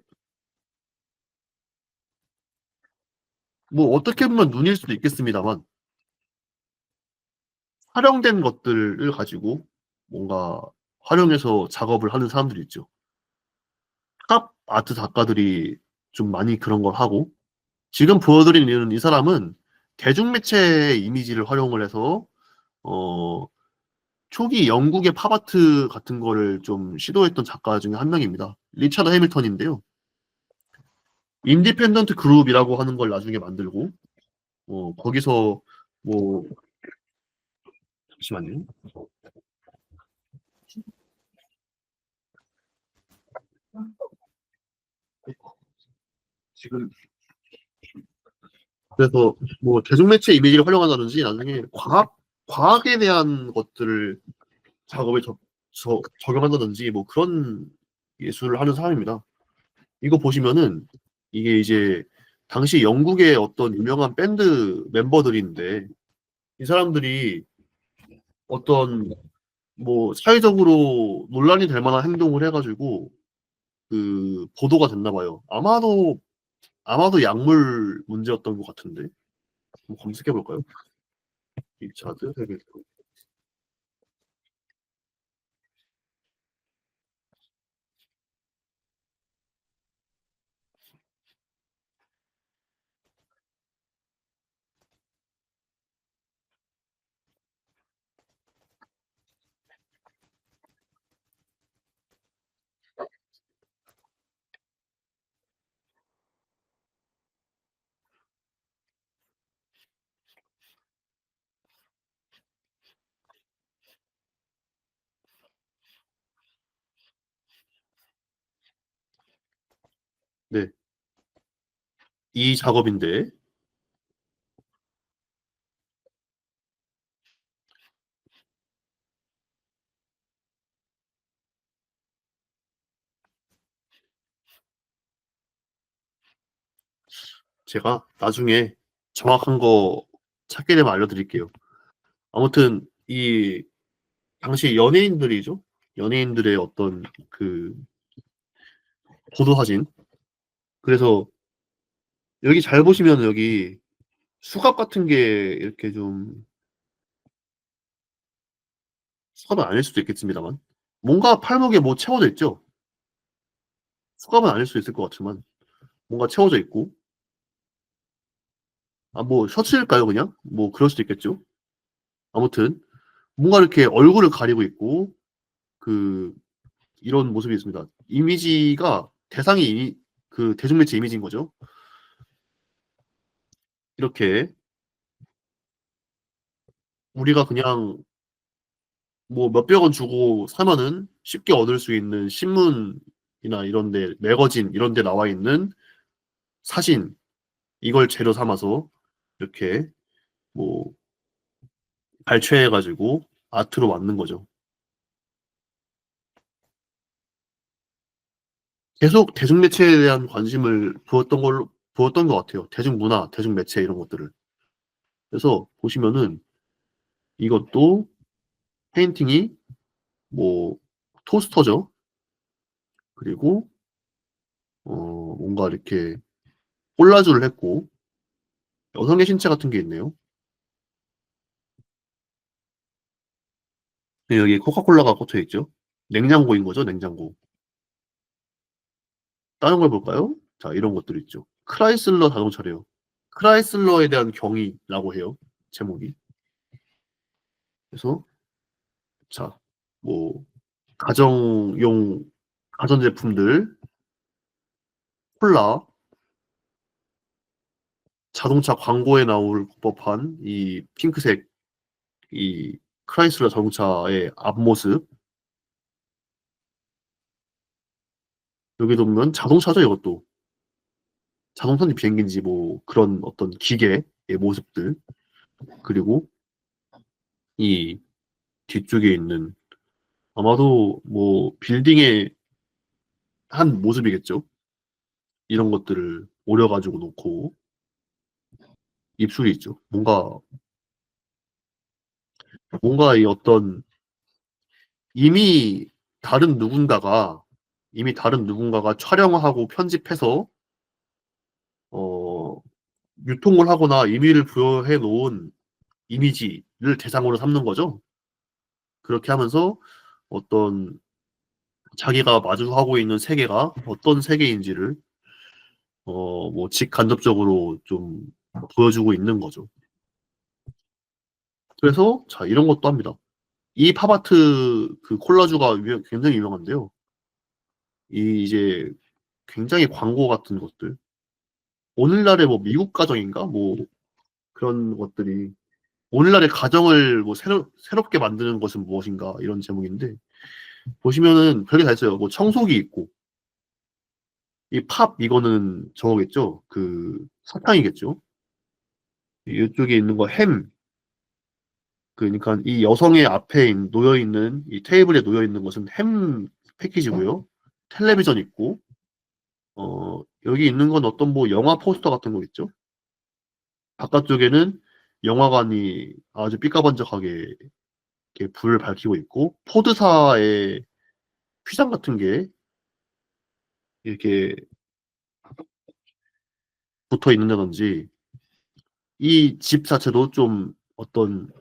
뭐 어떻게 보면 눈일 수도 있겠습니다만 활용된 것들을 가지고 뭔가 활용해서 작업을 하는 사람들이 있죠. 탑 아트 작가들이 좀 많이 그런 걸 하고 지금 보여드리는 이 사람은 대중매체의 이미지를 활용을 해서 어, 초기 영국의 팝아트 같은 거를 좀 시도했던 작가 중에 한 명입니다. 리차드 해밀턴인데요. 인디펜던트 그룹이라고 하는 걸 나중에 만들고 거기서 뭐 잠시만요. 지금 그래서 뭐 대중매체 이미지를 활용한다든지 나중에 과학에 대한 것들을 작업에 적용한다든지 뭐 그런 예술을 하는 사람입니다. 이거 보시면은 이게 이제 당시 영국의 어떤 유명한 밴드 멤버들인데 이 사람들이 어떤 뭐 사회적으로 논란이 될 만한 행동을 해가지고 그 보도가 됐나 봐요. 아마도 약물 문제였던 것 같은데 한번 검색해 볼까요? 리차드 헤밀턴. 네. 이 작업인데 제가 나중에 정확한 거 찾게 되면 알려드릴게요. 아무튼 이 당시 연예인들이죠. 연예인들의 어떤 그 보도 사진. 그래서 여기 잘 보시면 여기 수갑 같은 게 이렇게 좀 수갑은 아닐 수도 있겠습니다만 뭔가 팔목에 뭐 채워져 있죠. 수갑은 아닐 수 있을 것 같지만 뭔가 채워져 있고 아 뭐 셔츠일까요 그냥? 뭐 그럴 수도 있겠죠. 아무튼 뭔가 이렇게 얼굴을 가리고 있고 그 이런 모습이 있습니다. 이미지가 대상이 그 대중매체 이미지인 거죠. 이렇게 우리가 그냥 뭐 몇백 원 주고 사면은 쉽게 얻을 수 있는 신문이나 이런 데 매거진 이런 데 나와 있는 사진 이걸 재료 삼아서 이렇게 뭐 발췌해 가지고 아트로 만든 거죠. 계속 대중매체에 대한 관심을 부었던 것 같아요. 대중문화, 대중매체 이런 것들을. 그래서 보시면은 이것도 페인팅이 뭐 토스터죠. 그리고 뭔가 이렇게 콜라주를 했고 여성의 신체 같은 게 있네요. 네, 여기 코카콜라가 꽂혀 있죠. 냉장고인 거죠, 냉장고. 다른 걸 볼까요? 자, 이런 것들 있죠. 크라이슬러 자동차래요. 크라이슬러에 대한 경위라고 해요. 제목이. 그래서 자, 뭐 가정용 가전제품들, 콜라, 자동차 광고에 나올 법한 이 핑크색 이 크라이슬러 자동차의 앞모습. 여기도 보면 자동차죠, 이것도. 자동차인지 비행기인지 뭐 그런 어떤 기계의 모습들. 그리고 이 뒤쪽에 있는 아마도 뭐 빌딩의 한 모습이겠죠. 이런 것들을 오려가지고 놓고 입술이 있죠. 뭔가 이 어떤 이미 다른 누군가가 이미 다른 누군가가 촬영하고 편집해서 어, 유통을 하거나 의미를 부여해 놓은 이미지를 대상으로 삼는 거죠. 그렇게 하면서 어떤 자기가 마주하고 있는 세계가 어떤 세계인지를 뭐 직간접적으로 좀 보여주고 있는 거죠. 그래서 자 이런 것도 합니다. 이 팝아트 그 콜라주가 굉장히 유명한데요. 이 이제 굉장히 광고 같은 것들. 오늘날의 뭐 미국 가정인가 뭐 그런 것들이 오늘날의 가정을 뭐 새롭게 만드는 것은 무엇인가 이런 제목인데 보시면은 별게 다 있어요. 뭐 청소기 있고 이 팝 이거는 저거겠죠. 그 사탕이겠죠. 이쪽에 있는 거 햄. 그러니까 이 여성의 앞에 놓여 있는 이 테이블에 놓여 있는 것은 햄 패키지고요. 텔레비전 있고 여기 있는 건 어떤 뭐 영화 포스터 같은 거 있죠. 바깥쪽에는 영화관이 아주 삐까번쩍하게 이렇게 불을 밝히고 있고 포드사의 휘장 같은 게 이렇게 붙어 있는다든지 이 집 자체도 좀 어떤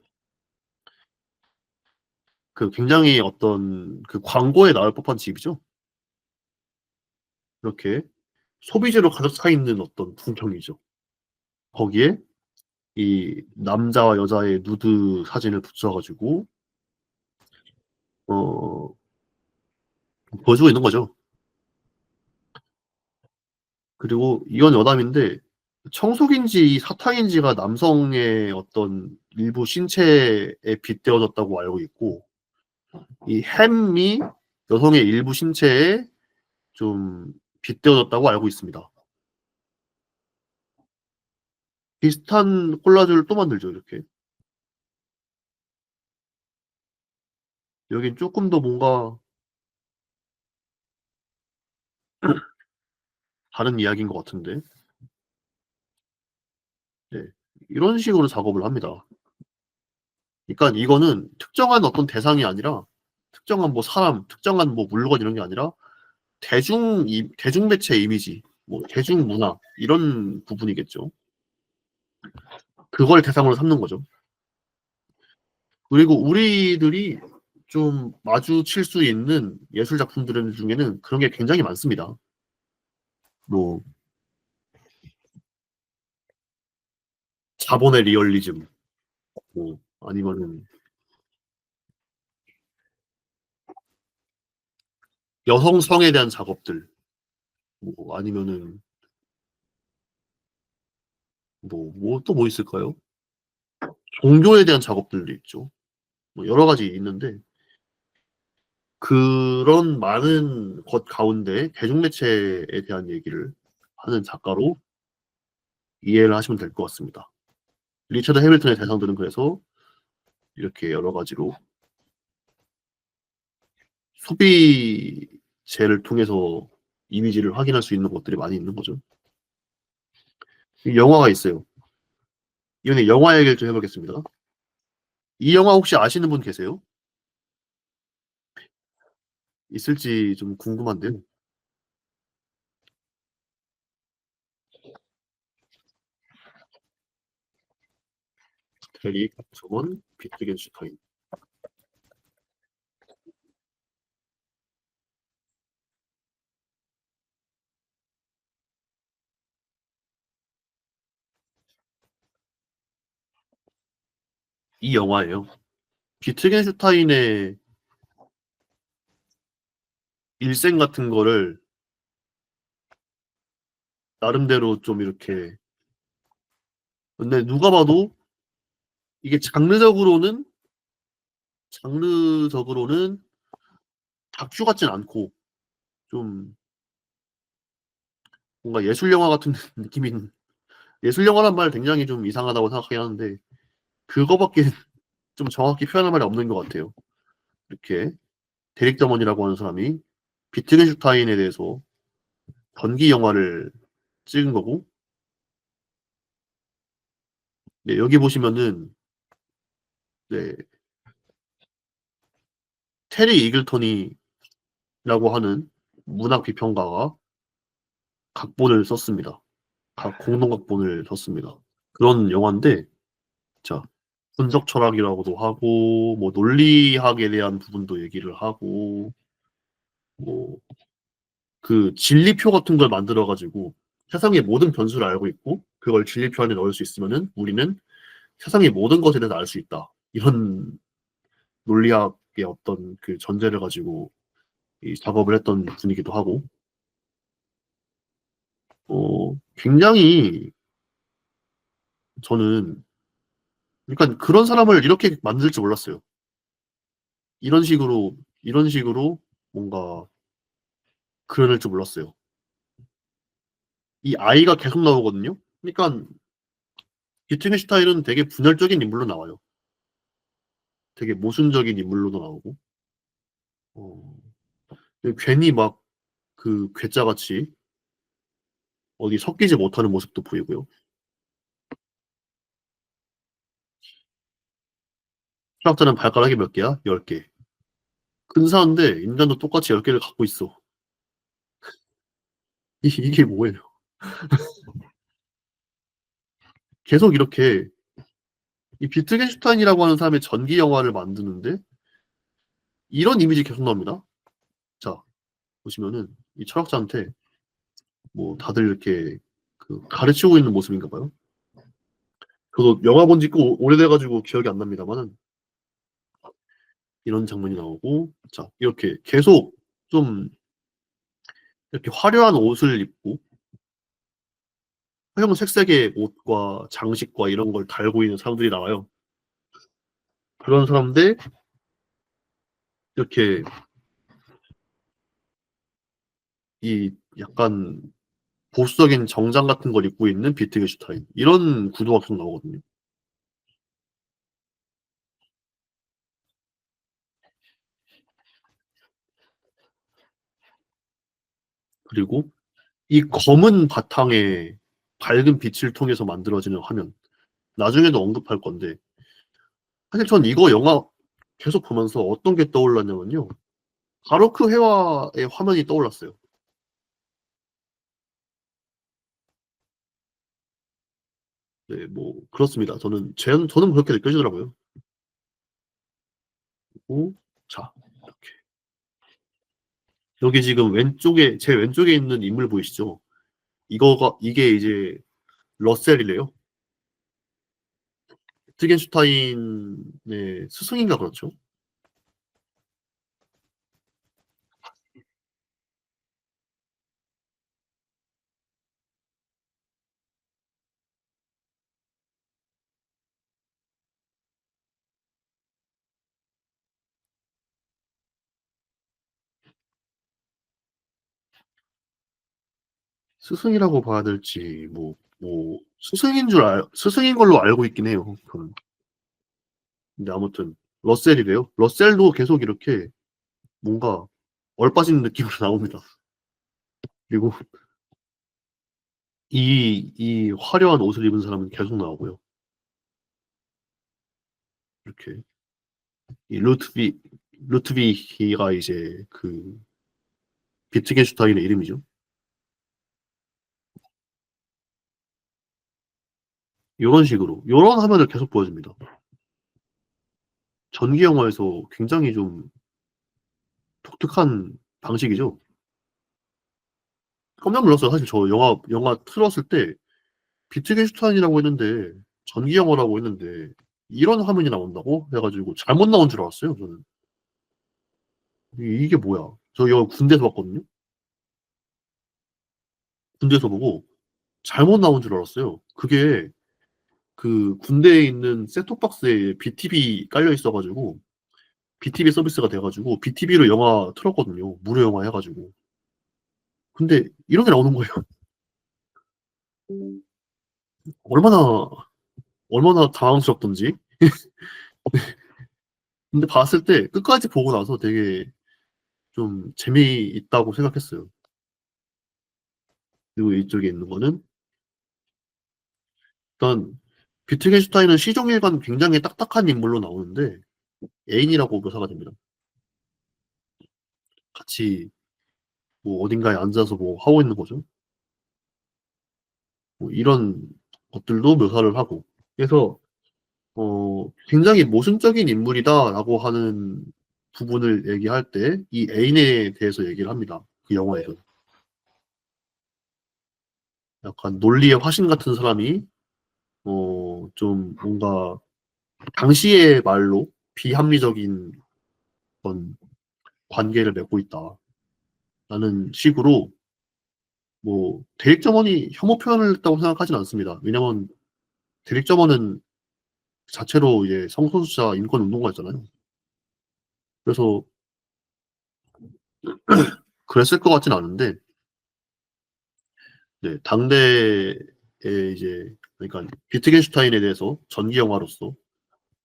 그 굉장히 어떤 그 광고에 나올 법한 집이죠. 이렇게 소비재로 가득 차 있는 어떤 풍경이죠. 거기에 이 남자와 여자의 누드 사진을 붙여가지고 어 보여주고 있는 거죠. 그리고 이건 여담인데 청소기인지 사탕인지가 남성의 어떤 일부 신체에 빗대어졌다고 알고 있고 이 햄이 여성의 일부 신체에 좀 빗대어졌다고 알고 있습니다. 비슷한 콜라주를 또 만들죠, 이렇게. 여긴 조금 더 뭔가 다른 이야기인 것 같은데. 네. 이런 식으로 작업을 합니다. 그러니까 이거는 특정한 어떤 대상이 아니라 특정한 뭐 사람, 특정한 뭐 물건 이런 게 아니라 대중매체 이미지, 뭐 대중문화 이런 부분이겠죠. 그걸 대상으로 삼는 거죠. 그리고 우리들이 좀 마주칠 수 있는 예술 작품들 중에는 그런 게 굉장히 많습니다. 뭐 자본의 리얼리즘, 뭐 아니면은 여성성에 대한 작업들, 뭐 아니면은 뭐 또 뭐 있을까요? 종교에 대한 작업들도 있죠. 뭐 여러 가지 있는데 그런 많은 것 가운데 대중매체에 대한 얘기를 하는 작가로 이해를 하시면 될 것 같습니다. 리처드 해밀턴의 대상들은 그래서 이렇게 여러 가지로 소비재를 통해서 이미지를 확인할 수 있는 것들이 많이 있는 거죠. 영화가 있어요. 이번에 영화 얘기를 좀 해보겠습니다. 이 영화 혹시 아시는 분 계세요? 있을지 좀 궁금한데요. 대리 박정원, 비트겐슈타인. 이 영화예요. 비트겐슈타인의 일생 같은 거를 나름대로 좀 이렇게 근데 누가 봐도 이게 장르적으로는 다큐 같진 않고 좀 뭔가 예술 영화 같은 느낌인 예술 영화란 말 굉장히 좀 이상하다고 생각하긴 하는데 그거밖에 좀 정확히 표현할 말이 없는 것 같아요. 이렇게 데릭 저먼이라고 하는 사람이 비트겐슈타인에 대해서 전기 영화를 찍은 거고 네, 여기 보시면은 네, 테리 이글턴이라고 하는 문학 비평가가 각본을 썼습니다. 각 공동 각본을 썼습니다. 그런 영화인데 자 분석 철학이라고도 하고 뭐 논리학에 대한 부분도 얘기를 하고 뭐 그 진리표 같은 걸 만들어 가지고 세상의 모든 변수를 알고 있고 그걸 진리표 안에 넣을 수 있으면은 우리는 세상의 모든 것에 대해서 알 수 있다. 이런 논리학의 어떤 그 전제를 가지고 이 작업을 했던 분이기도 하고 굉장히 저는 그러니까 그런 사람을 이렇게 만들 줄 몰랐어요. 이런 식으로 뭔가 그려낼 줄 몰랐어요. 이 아이가 계속 나오거든요. 그러니까 비트겐슈타인은 되게 분열적인 인물로 나와요. 되게 모순적인 인물로도 나오고 어, 괜히 막 그 괴짜같이 어디 섞이지 못하는 모습도 보이고요. 수학자는 발가락이 몇 개야? 10개. 근사한데 인간도 똑같이 10개를 갖고 있어. 이게 뭐예요? 계속 이렇게 이 비트겐슈타인이라고 하는 사람의 전기 영화를 만드는데 이런 이미지 계속 나옵니다. 자, 보시면은 이 철학자한테 뭐 다들 이렇게 그 가르치고 있는 모습인가 봐요. 저도 영화 본지 꽤 오래돼가지고 기억이 안 납니다만은 이런 장면이 나오고 자 이렇게 계속 좀 이렇게 화려한 옷을 입고 형색색의 옷과 장식과 이런 걸 달고 있는 사람들이 나와요. 그런 사람들 이렇게 이 약간 보수적인 정장 같은 걸 입고 있는 비트겐슈타인 이런 구도가 계속 나오거든요. 그리고 이 검은 바탕에 밝은 빛을 통해서 만들어지는 화면. 나중에도 언급할 건데 사실 전 이거 영화 계속 보면서 어떤 게 떠올랐냐면요. 바로크 회화의 화면이 떠올랐어요. 네, 뭐 그렇습니다. 저는 그렇게 느껴지더라고요. 그리고 자, 이렇게 여기 지금 왼쪽에 제 왼쪽에 있는 인물 보이시죠? 이게 이제 러셀이래요. 트겐슈타인의 스승인가 그렇죠? 스승이라고 봐야 될지 스승인 걸로 알고 있긴 해요. 저는. 근데 아무튼 러셀이래요. 러셀도 계속 이렇게 뭔가 얼빠진 느낌으로 나옵니다. 그리고 이 화려한 옷을 입은 사람은 계속 나오고요. 이렇게 이 루트비히가 이제 그 비트겐슈타인의 이름이죠. 이런 식으로 이런 화면을 계속 보여줍니다. 전기 영화에서 굉장히 좀 독특한 방식이죠. 깜짝 놀랐어요. 사실 저 영화 틀었을 때 비트겐슈타인이라고 했는데 전기 영화라고 했는데 이런 화면이 나온다고 해가지고 잘못 나온 줄 알았어요. 저는 이게 뭐야? 저 이거 군대에서 봤거든요. 군대에서 보고 잘못 나온 줄 알았어요. 그게 그 군대에 있는 셋톱박스에 BTV 깔려 있어가지고 BTV 서비스가 돼가지고 BTV로 영화 틀었거든요. 무료 영화 해가지고. 근데 이런 게 나오는 거예요. 얼마나 얼마나 당황스럽던지. 근데 봤을 때 끝까지 보고 나서 되게 좀 재미있다고 생각했어요. 그리고 이쪽에 있는 거는 일단 비트겐슈타인은 시종일관 굉장히 딱딱한 인물로 나오는데 애인이라고 묘사가 됩니다. 같이 뭐 어딘가에 앉아서 뭐 하고 있는 거죠. 뭐 이런 것들도 묘사를 하고. 그래서 굉장히 모순적인 인물이다라고 하는 부분을 얘기할 때 이 애인에 대해서 얘기를 합니다. 그 영화에서. 약간 논리의 화신 같은 사람이 좀 뭔가 당시의 말로 비합리적인 그런 관계를 맺고 있다라는 식으로 뭐 데릭 저먼이 혐오 표현을 했다고 생각하진 않습니다. 왜냐면 데릭 저먼은 자체로 이제 성소수자 인권 운동가였잖아요. 그래서 그랬을 것 같진 않은데, 네, 당대에 이제 그러니까 비트겐슈타인에 대해서 전기 영화로서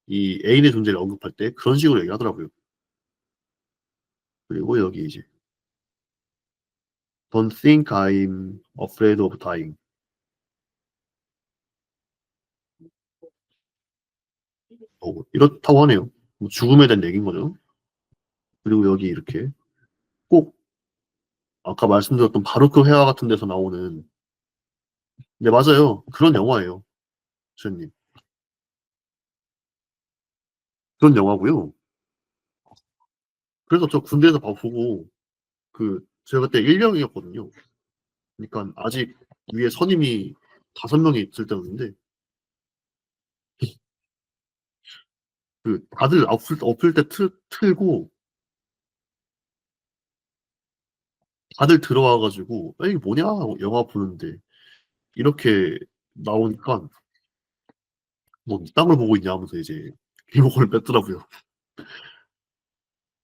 이 애인의 존재를 언급할 때 그런 식으로 얘기하더라고요. 그리고 여기 이제 Don't think I'm afraid of dying. 이렇다고 하네요. 뭐 죽음에 대한 얘기인 거죠. 그리고 여기 이렇게 꼭 아까 말씀드렸던 바로크 회화 같은 데서 나오는 네 맞아요. 그런 영화예요. 주님. 그런 영화고요. 그래서 저 군대에서 보고 그 제가 그때 1병이었거든요. 그러니까 아직 위에 선임이 5명이 있을 때였는데 그 다들 엎을 때 틀고 다들 들어와가지고 이게 뭐냐 하고 영화 보는데 이렇게 나오니까 뭐 이 땅을 보고 있냐 하면서 이제 리모컨을 뺐더라고요.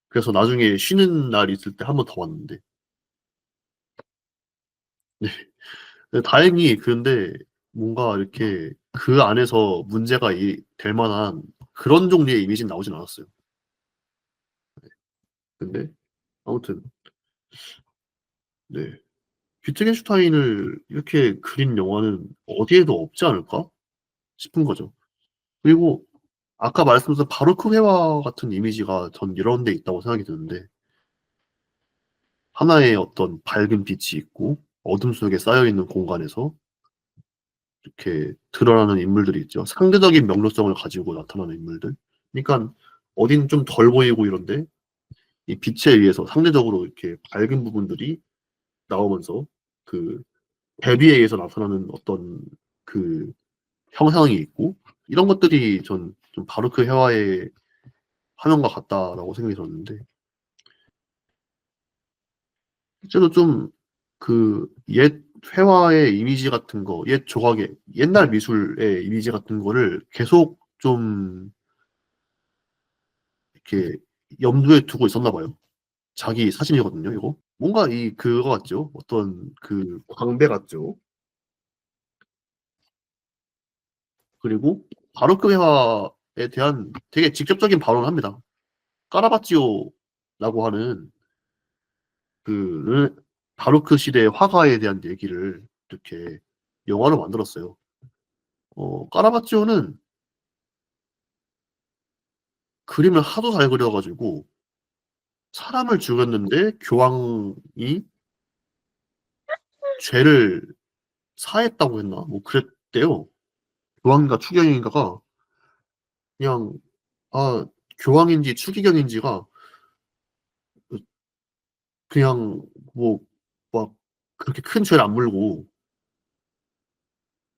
그래서 나중에 쉬는 날 있을 때 한 번 더 왔는데 네. 다행히 근데 뭔가 이렇게 그 안에서 문제가 될 만한 그런 종류의 이미지는 나오진 않았어요. 근데 아무튼 네. 비트겐슈타인을 이렇게 그린 영화는 어디에도 없지 않을까 싶은 거죠. 그리고 아까 말씀드린 바로크 회화 같은 이미지가 전 이런 데 있다고 생각이 드는데 하나의 어떤 밝은 빛이 있고 어둠 속에 쌓여 있는 공간에서 이렇게 드러나는 인물들이 있죠. 상대적인 명료성을 가지고 나타나는 인물들. 그러니까 어딘 좀 덜 보이고 이런데 이 빛에 의해서 상대적으로 이렇게 밝은 부분들이 나오면서 그 대비에 의해서 나타나는 어떤 그 형상이 있고 이런 것들이 전 좀 바로크 회화의 화면과 같다라고 생각이 들었는데 실제로 좀 그 옛 회화의 이미지 같은 거, 옛 조각의 옛날 미술의 이미지 같은 거를 계속 좀 이렇게 염두에 두고 있었나 봐요. 자기 사진이거든요, 이거. 뭔가 이 그거 같죠? 어떤 그 광배 같죠? 그리고 바로크 회화에 대한 되게 직접적인 발언을 합니다. 까라바치오라고 하는 그 바로크 시대의 화가에 대한 얘기를 이렇게 영화로 만들었어요. 까라바치오는 그림을 하도 잘 그려가지고 사람을 죽였는데 교황이 죄를 사했다고 했나? 뭐 그랬대요. 교황인가 추경인가가 그냥 아 교황인지 추기경인지가 그냥 뭐 막 그렇게 큰 죄를 안 물고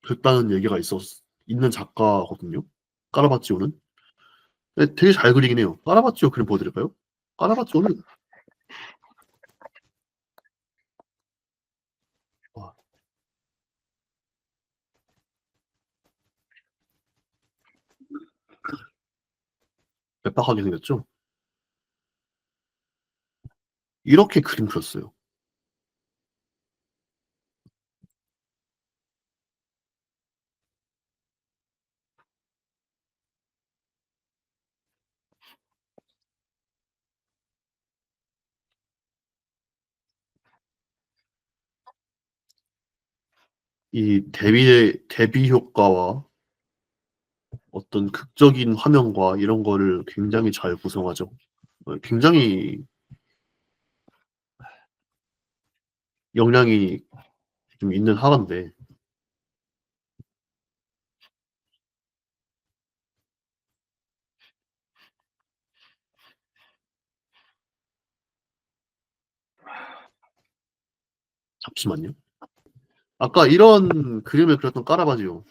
그랬다는 얘기가 있는 작가거든요. 까라바치오는. 근데 되게 잘 그리긴 해요. 까라바치오 그림 보여드릴까요? 까라바치오는 와, 백박하게 생겼죠? 이렇게 그림 그렸어요. 이 대비 효과와 어떤 극적인 화면과 이런 거를 굉장히 잘 구성하죠. 굉장히 역량이 좀 있는 화가인데 잠시만요. 아까 이런 그림을 그렸던 까라바지오가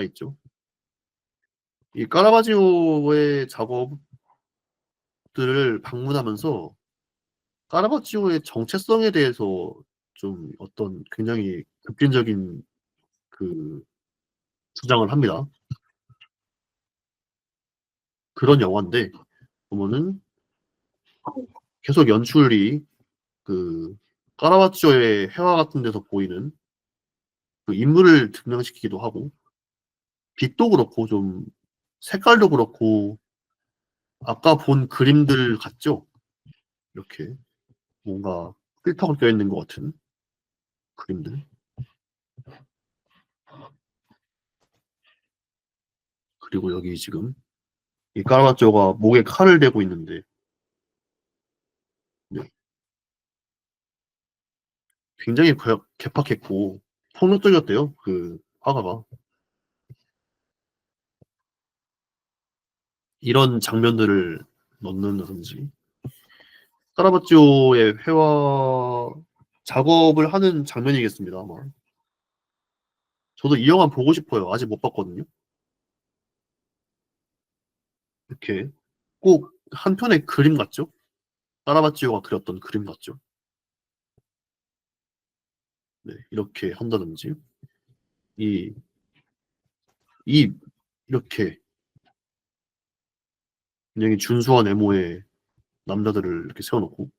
있죠. 이 까라바지오의 작업들을 방문하면서 까라바지오의 정체성에 대해서 좀 어떤 굉장히 급진적인 그 주장을 합니다. 그런 영화인데 보면은 계속 연출이 그 까라바치오의 회화 같은 데서 보이는 그 인물을 증명시키기도 하고 빛도 그렇고 좀 색깔도 그렇고 아까 본 그림들 같죠? 이렇게 뭔가 필터가 껴있는 것 같은 그림들. 그리고 여기 지금 이 까라바치오가 목에 칼을 대고 있는데 네, 굉장히 개팍했고 폭력적이었대요. 그 화가가. 이런 장면들을 넣는다든지 까라바치오의 회화 작업을 하는 장면이겠습니다, 아마. 저도 이 영화 보고 싶어요. 아직 못 봤거든요. 이렇게 꼭 한 편의 그림 같죠? 까라바치오가 그렸던 그림 같죠? 네, 이렇게 한다든지 이, 이 이렇게 굉장히 준수한 외모의 남자들을 이렇게 세워놓고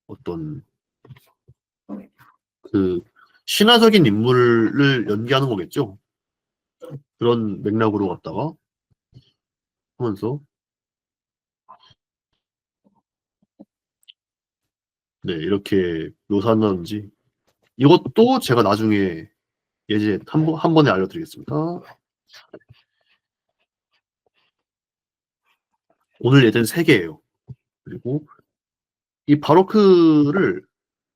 어떤 그 신화적인 인물을 연기하는 거겠죠. 그런 맥락으로 갔다가 하면서 네 이렇게 묘사한다든지 이것도 제가 나중에 예제 한 번에 알려드리겠습니다. 오늘 예제는 3개예요. 그리고 이 바로크를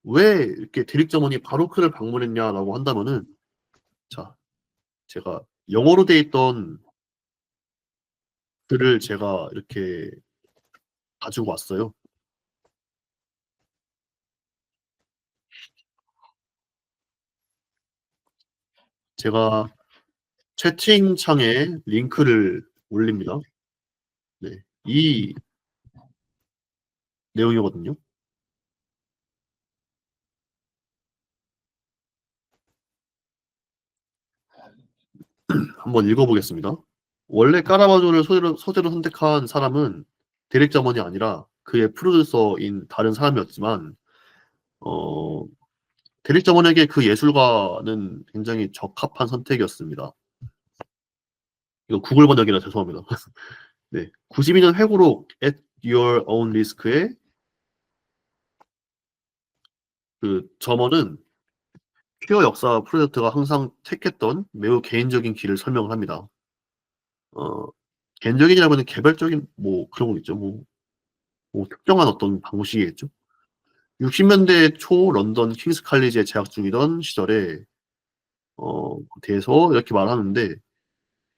왜 이렇게 대립점원이 바로크를 방문했냐라고 한다면은 자 제가 영어로 돼 있던 글을 제가 이렇게 가지고 왔어요. 제가 채팅창에 링크를 올립니다. 네, 이 내용이거든요. 한번 읽어보겠습니다. 원래 까라바조를 소재로 선택한 사람은 데릭 자먼이 아니라 그의 프로듀서인 다른 사람이었지만 어, 데릭 자먼에게 그 예술가는 굉장히 적합한 선택이었습니다. 이거 구글 번역이라 죄송합니다. 네, 92년 회고록 At Your Own Risk의 그 점원은 퀴어 역사 프로젝트가 항상 택했던 매우 개인적인 길을 설명을 합니다. 어, 개인적인이라면 개별적인 뭐 그런 거 있죠. 뭐 특정한 어떤 방식이겠죠. 60년대 초 런던 킹스 칼리지에 재학 중이던 시절에 대해서 이렇게 말하는데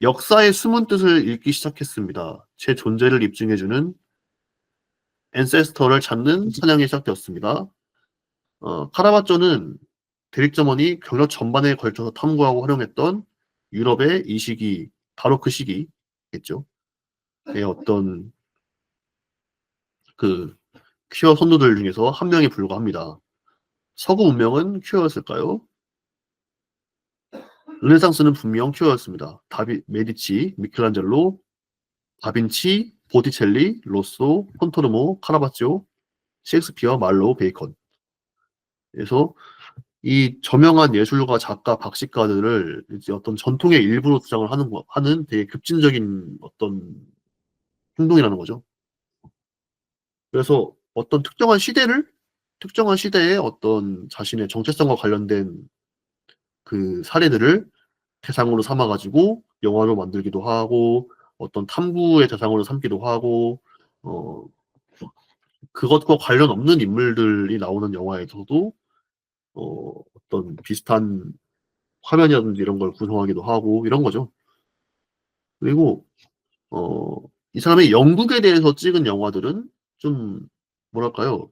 역사의 숨은 뜻을 읽기 시작했습니다. 제 존재를 입증해주는 앤세스터를 찾는 사냥이 시작되었습니다. 카라바조는 대립점원이 경력 전반에 걸쳐서 탐구하고 활용했던 유럽의 이 시기, 바로 그 시기겠죠. 의 어떤 그 퀴어 선두들 중에서 한 명에 불과합니다. 서구 문명은 퀴어였을까요? 르네상스는 분명 퀴어였습니다. 메디치, 미켈란젤로, 다빈치, 보티첼리, 로쏘, 폰토르모, 카라바치오, 셰익스피어, 말로우, 베이컨. 그래서 이 저명한 예술가, 작가, 박식가들을 이제 어떤 전통의 일부로 주장을 하는 되게 급진적인 어떤 행동이라는 거죠. 그래서 어떤 특정한 시대의 어떤 자신의 정체성과 관련된 그 사례들을 대상으로 삼아가지고 영화로 만들기도 하고 어떤 탐구의 대상으로 삼기도 하고 어, 그것과 관련 없는 인물들이 나오는 영화에서도 어떤 비슷한 화면이라든지 이런 걸 구성하기도 하고 이런 거죠. 그리고 어, 이 사람이 영국에 대해서 찍은 영화들은 좀 뭐랄까요?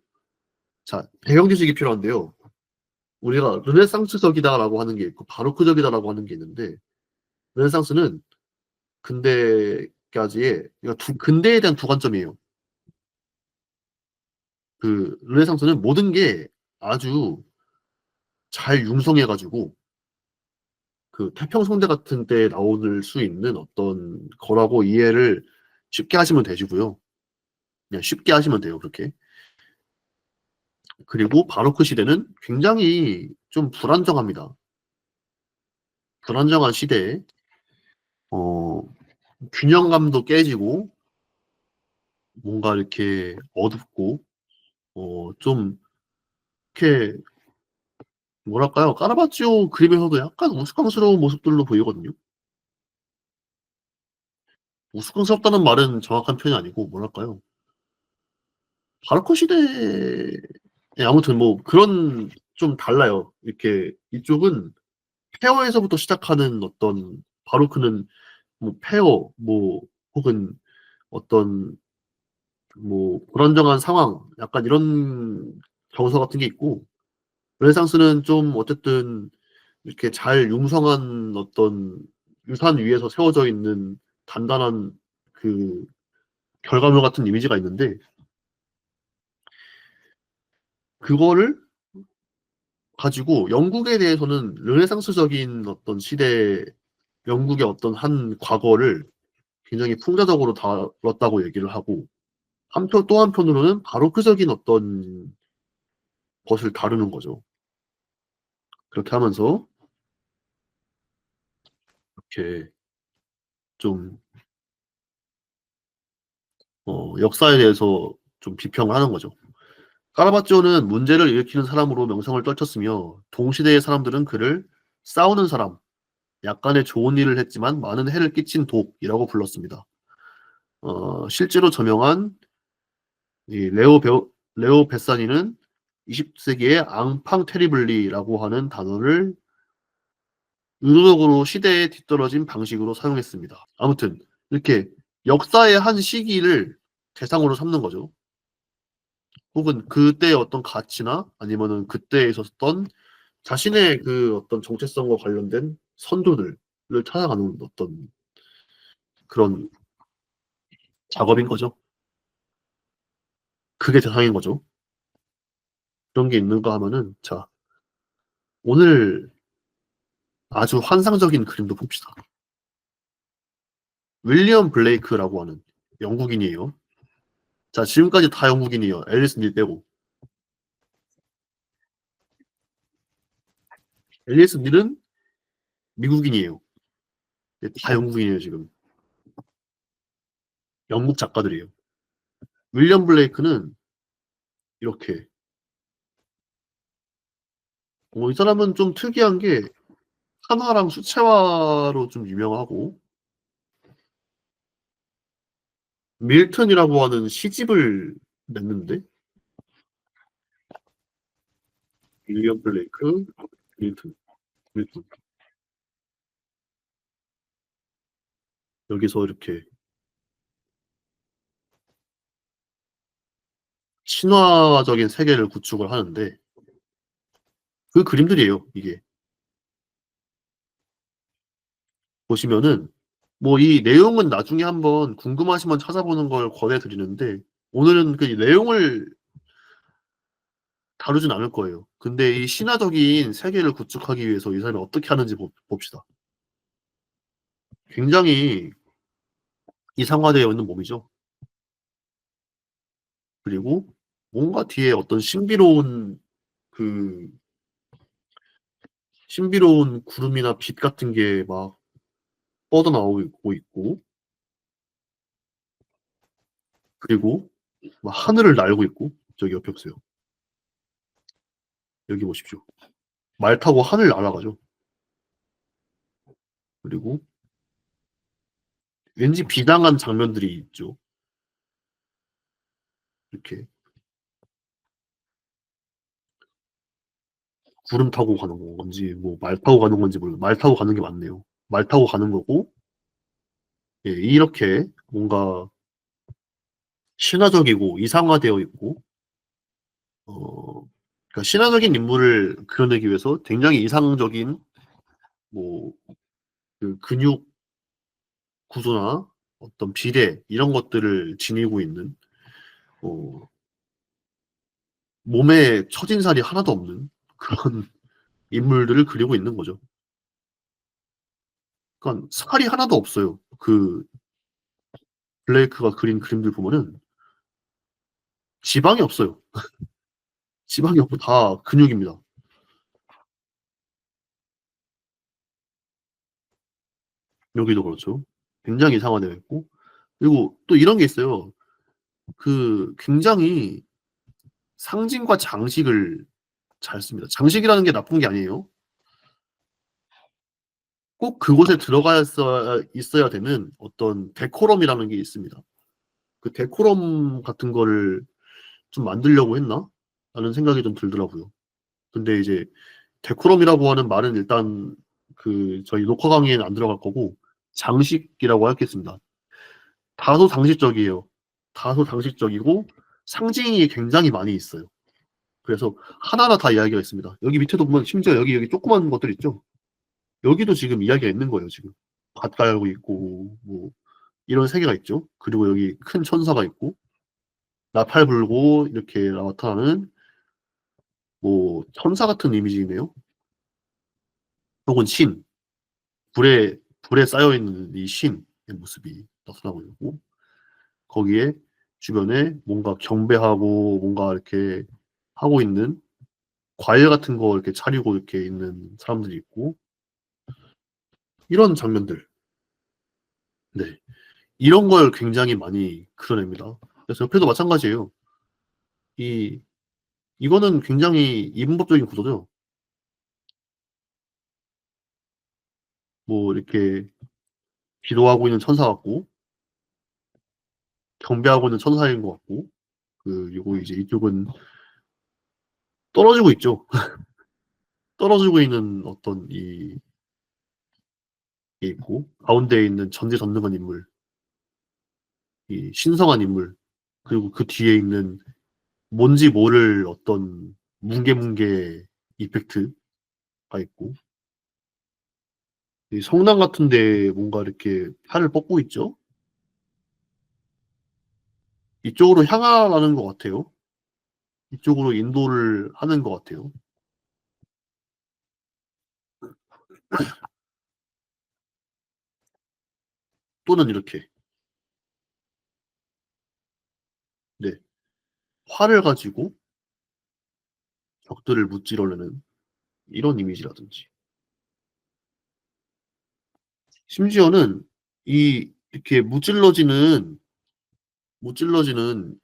자, 배경 지식이 필요한데요. 우리가 르네상스적이다라고 하는 게 있고 바로크적이다라고 하는 게 있는데 르네상스는 근대까지의 그러니까 근대에 대한 두 관점이에요. 그 르네상스는 모든 게 아주 잘 융성해가지고 그 태평성대 같은 때 나올 수 있는 어떤 거라고 이해를 쉽게 하시면 되시고요. 그냥 쉽게 하시면 돼요, 그렇게. 그리고 바로크 시대는 굉장히 좀 불안정합니다. 불안정한 시대에 어, 균형감도 깨지고 뭔가 이렇게 어둡고 좀 이렇게 뭐랄까요? 까라바치오 그림에서도 약간 우스꽝스러운 모습들로 보이거든요. 우스꽝스럽다는 말은 정확한 표현이 아니고 뭐랄까요? 바로크 시대 아무튼 뭐 그런 좀 달라요. 이렇게 이쪽은 페어에서부터 시작하는 어떤 바로크는 뭐 페어 뭐 혹은 어떤 뭐 불안정한 상황 약간 이런 정서 같은 게 있고 르네상스는 좀 어쨌든 이렇게 잘 융성한 어떤 유산 위에서 세워져 있는 단단한 그 결과물 같은 이미지가 있는데 그거를 가지고 영국에 대해서는 르네상스적인 어떤 시대 영국의 어떤 한 과거를 굉장히 풍자적으로 다뤘다고 얘기를 하고 또 한편으로는 바로크적인 어떤 것을 다루는 거죠. 그렇게 하면서 이렇게 좀 역사에 대해서 좀 비평을 하는 거죠. 카라바찌오는 문제를 일으키는 사람으로 명성을 떨쳤으며 동시대의 사람들은 그를 싸우는 사람, 약간의 좋은 일을 했지만 많은 해를 끼친 독이라고 불렀습니다. 실제로 저명한 이 레오 베사니는 20세기에 앙팡 테리블리라고 하는 단어를 의도적으로 시대에 뒤떨어진 방식으로 사용했습니다. 아무튼 이렇게 역사의 한 시기를 대상으로 삼는 거죠. 혹은 그때의 어떤 가치나 아니면은 그때에 있었던 자신의 그 어떤 정체성과 관련된 선조들을 찾아가는 어떤 그런 작업인 거죠. 그게 대상인 거죠. 그런 게 있는가 하면은 자, 오늘 아주 환상적인 그림도 봅시다. 윌리엄 블레이크라고 하는 영국인이에요. 자, 지금까지 다 영국인이에요. 앨리스 닐 빼고. 앨리스 닐은 미국인이에요. 다 영국인이에요, 지금. 영국 작가들이에요. 윌리엄 블레이크는 이렇게. 이 사람은 좀 특이한 게 한화랑 수채화로 좀 유명하고 밀턴이라고 하는 시집을 냈는데 윌리엄 블레이크, 밀턴, 밀턴. 여기서 이렇게 신화적인 세계를 구축을 하는데 그 그림들이에요, 이게. 보시면은 뭐 이 내용은 나중에 한번 궁금하시면 찾아보는 걸 권해드리는데 오늘은 그 내용을 다루진 않을 거예요. 근데 이 신화적인 세계를 구축하기 위해서 이 사람이 어떻게 하는지 봅시다. 굉장히 이상화되어 있는 몸이죠. 그리고 뭔가 뒤에 어떤 그 신비로운 구름이나 빛 같은 게 막 뻗어나오고 있고 그리고 막 하늘을 날고 있고 저기 옆에 보세요. 여기 보십시오. 말 타고 하늘 날아가죠. 그리고 왠지 비장한 장면들이 있죠. 이렇게 구름 타고 가는 건지 뭐 말 타고 가는 건지 몰라요. 말 타고 가는 게 맞네요. 말 타고 가는 거고 예, 이렇게 뭔가 신화적이고 이상화되어 있고 그러니까 신화적인 인물을 그려내기 위해서 굉장히 이상적인 뭐 그 근육 구조나 어떤 비례 이런 것들을 지니고 있는 어, 몸에 처진살이 하나도 없는 그런 인물들을 그리고 있는 거죠. 그러니까 살이 하나도 없어요. 그 블레이크가 그린 그림들 보면은 지방이 없어요. 지방이 없고 다 근육입니다. 여기도 그렇죠. 굉장히 이상화되어 있고 그리고 또 이런 게 있어요. 그 굉장히 상징과 장식을 잘 씁니다. 장식이라는 게 나쁜 게 아니에요. 꼭 그곳에 들어가 있어야 되는 어떤 데코럼이라는 게 있습니다. 그 데코럼 같은 거를 좀 만들려고 했나? 라는 생각이 좀 들더라고요. 근데 이제 데코럼이라고 하는 말은 일단 그 저희 녹화 강의에는 안 들어갈 거고 장식이라고 하겠습니다. 다소 상식적이에요. 다소 상식적이고 상징이 굉장히 많이 있어요. 그래서 하나하나 다 이야기가 있습니다. 여기 밑에도 보면 심지어 여기 조그만 것들 있죠? 여기도 지금 이야기가 있는 거예요, 지금. 밭갈고 있고, 뭐, 이런 세계가 있죠. 그리고 여기 큰 천사가 있고, 나팔 불고, 이렇게 나타나는, 뭐, 천사 같은 이미지이네요. 혹은 신, 불에 쌓여있는 이 신의 모습이 나타나고 있고, 거기에 주변에 뭔가 경배하고, 뭔가 이렇게 하고 있는 과일 같은 거 이렇게 차리고 이렇게 있는 사람들이 있고 이런 장면들. 네. 이런 걸 굉장히 많이 그려냅니다. 그래서 옆에도 마찬가지예요. 이 이거는 굉장히 이분법적인 구도죠. 뭐 이렇게 기도하고 있는 천사 같고 경배하고 있는 천사인 것 같고 그리고 이제 이쪽은 떨어지고 있죠. 떨어지고 있는 어떤 게 있고 가운데에 있는 전지전능한 인물, 이 신성한 인물, 그리고 그 뒤에 있는 뭔지 모를 어떤 뭉게뭉게 이펙트가 있고 이 성당 같은데 뭔가 이렇게 팔을 뻗고 있죠. 이쪽으로 향하라는 것 같아요. 이쪽으로 인도를 하는 것 같아요. 또는 이렇게 네 활을 가지고 적들을 무찌르려는 이런 이미지라든지 심지어는 이 이렇게 무찔러지는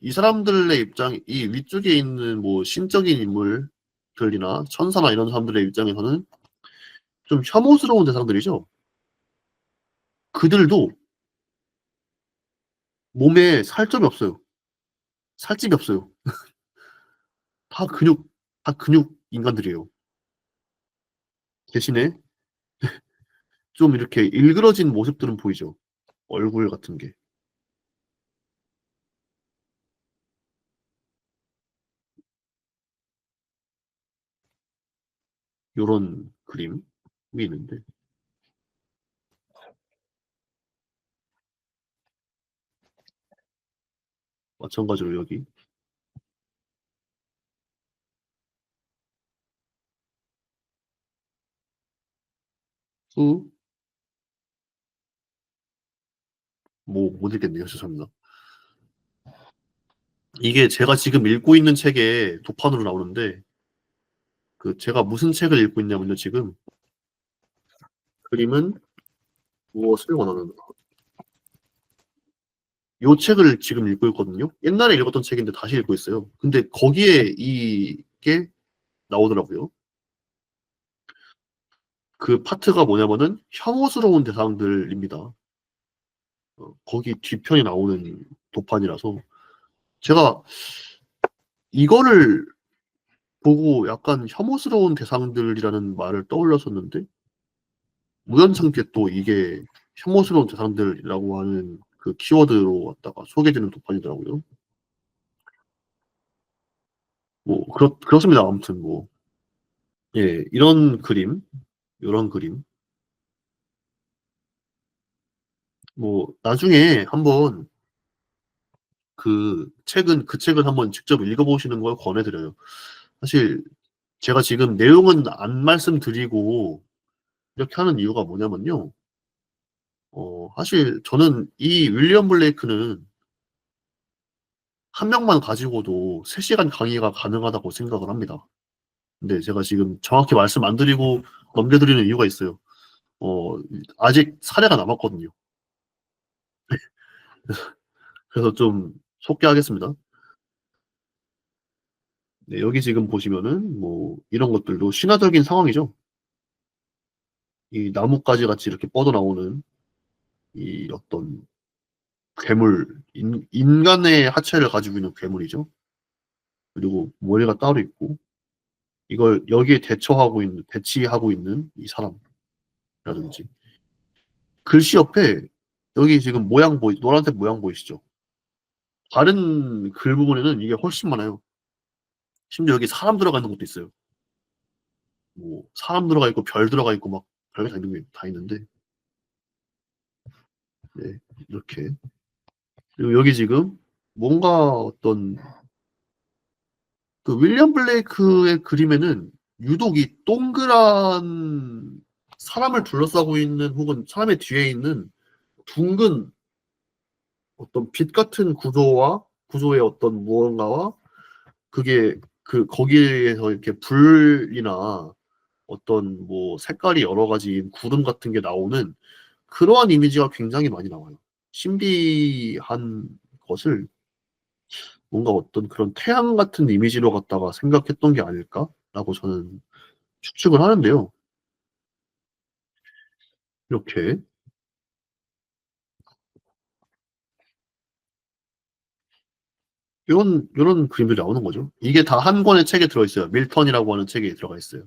이 사람들의 입장, 이 위쪽에 있는 뭐 신적인 인물들이나 천사나 이런 사람들의 입장에서는 좀 혐오스러운 대상들이죠. 그들도 몸에 살점이 없어요. 살집이 없어요. 다 근육, 다 근육 인간들이에요. 대신에 좀 이렇게 일그러진 모습들은 보이죠. 얼굴 같은 게. 요런 그림이 있는데 마찬가지로 여기 후, 뭐 못 읽겠네요. 죄송합니다. 이게 제가 지금 읽고 있는 책에 도판으로 나오는데 그 제가 무슨 책을 읽고 있냐면요. 지금 그림은 무엇을 원하는 요 책을 지금 읽고 있거든요. 옛날에 읽었던 책인데 다시 읽고 있어요. 근데 거기에 이게 나오더라고요. 그 파트가 뭐냐면은 혐오스러운 대상들입니다. 거기 뒤편에 나오는 도판이라서 제가 이거를 보고 약간 혐오스러운 대상들이라는 말을 떠올렸었는데 우연찮게 또 이게 혐오스러운 대상들이라고 하는 그 키워드로 갖다가 소개되는 도판이더라고요. 뭐 그렇습니다. 아무튼 뭐 예, 이런 그림 뭐 나중에 한번 그 책을 한번 직접 읽어보시는 걸 권해드려요. 사실 제가 지금 내용은 안 말씀드리고 이렇게 하는 이유가 뭐냐면요. 사실 저는 이 윌리엄 블레이크는 한 명만 가지고도 3시간 강의가 가능하다고 생각을 합니다. 근데 제가 지금 정확히 말씀 안 드리고 넘겨드리는 이유가 있어요. 어, 아직 사례가 남았거든요. 그래서 좀 속개하겠습니다. 네, 여기 지금 보시면은 뭐 이런 것들도 신화적인 상황이죠. 이 나뭇가지 같이 이렇게 뻗어나오는 이 어떤 괴물, 인간의 하체를 가지고 있는 괴물이죠. 그리고 머리가 따로 있고 이걸 여기에 대치하고 있는 이 사람이라든지 글씨 옆에 여기 지금 노란색 모양 보이시죠? 다른 글 부분에는 이게 훨씬 많아요. 심지어 여기 사람 들어가 있는 것도 있어요. 뭐 사람 들어가 있고 별 들어가 있고 막 별게 다 있는 게 다 있는데 네, 이렇게 그리고 여기 지금 뭔가 어떤 그 윌리엄 블레이크의 그림에는 유독 이 동그란 사람을 둘러싸고 있는 혹은 사람의 뒤에 있는 둥근 어떤 빛 같은 구조의 어떤 무언가와 그게 그 거기에서 이렇게 불이나 어떤 뭐 색깔이 여러 가지인 구름 같은 게 나오는 그러한 이미지가 굉장히 많이 나와요. 신비한 것을 뭔가 어떤 그런 태양 같은 이미지로 갖다가 생각했던 게 아닐까라고 저는 추측을 하는데요. 이렇게 이런 그림들이 나오는 거죠. 이게 다 한 권의 책에 들어있어요. 밀턴이라고 하는 책에 들어가 있어요.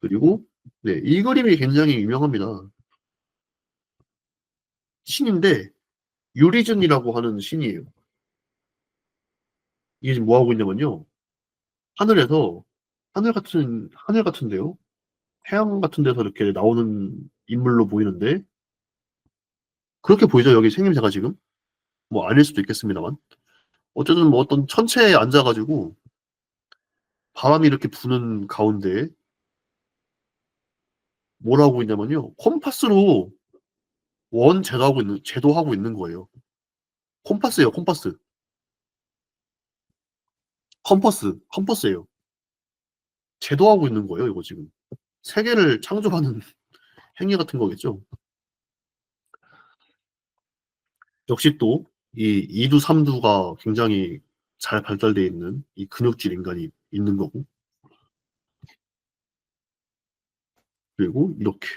그리고 네, 이 그림이 굉장히 유명합니다. 신인데 유리즌이라고 하는 신이에요. 이게 지금 뭐 하고 있냐면요. 하늘에서 하늘 같은데요. 태양 같은 데서 이렇게 나오는 인물로 보이는데 그렇게 보이죠. 여기 생김새가 지금 뭐 아닐 수도 있겠습니다만 어쨌든 뭐 어떤 천체에 앉아가지고 바람이 이렇게 부는 가운데 뭘 하고 있냐면요. 컴파스로 원 제도하고 있는 거예요. 컴파스예요, 컴파스. 컴퍼스예요. 제도하고 있는 거예요, 이거 지금. 세계를 창조하는 행위 같은 거겠죠. 역시 또 이 이두 삼두가 굉장히 잘 발달되어 있는 이 근육질 인간이 있는 거고. 그리고 이렇게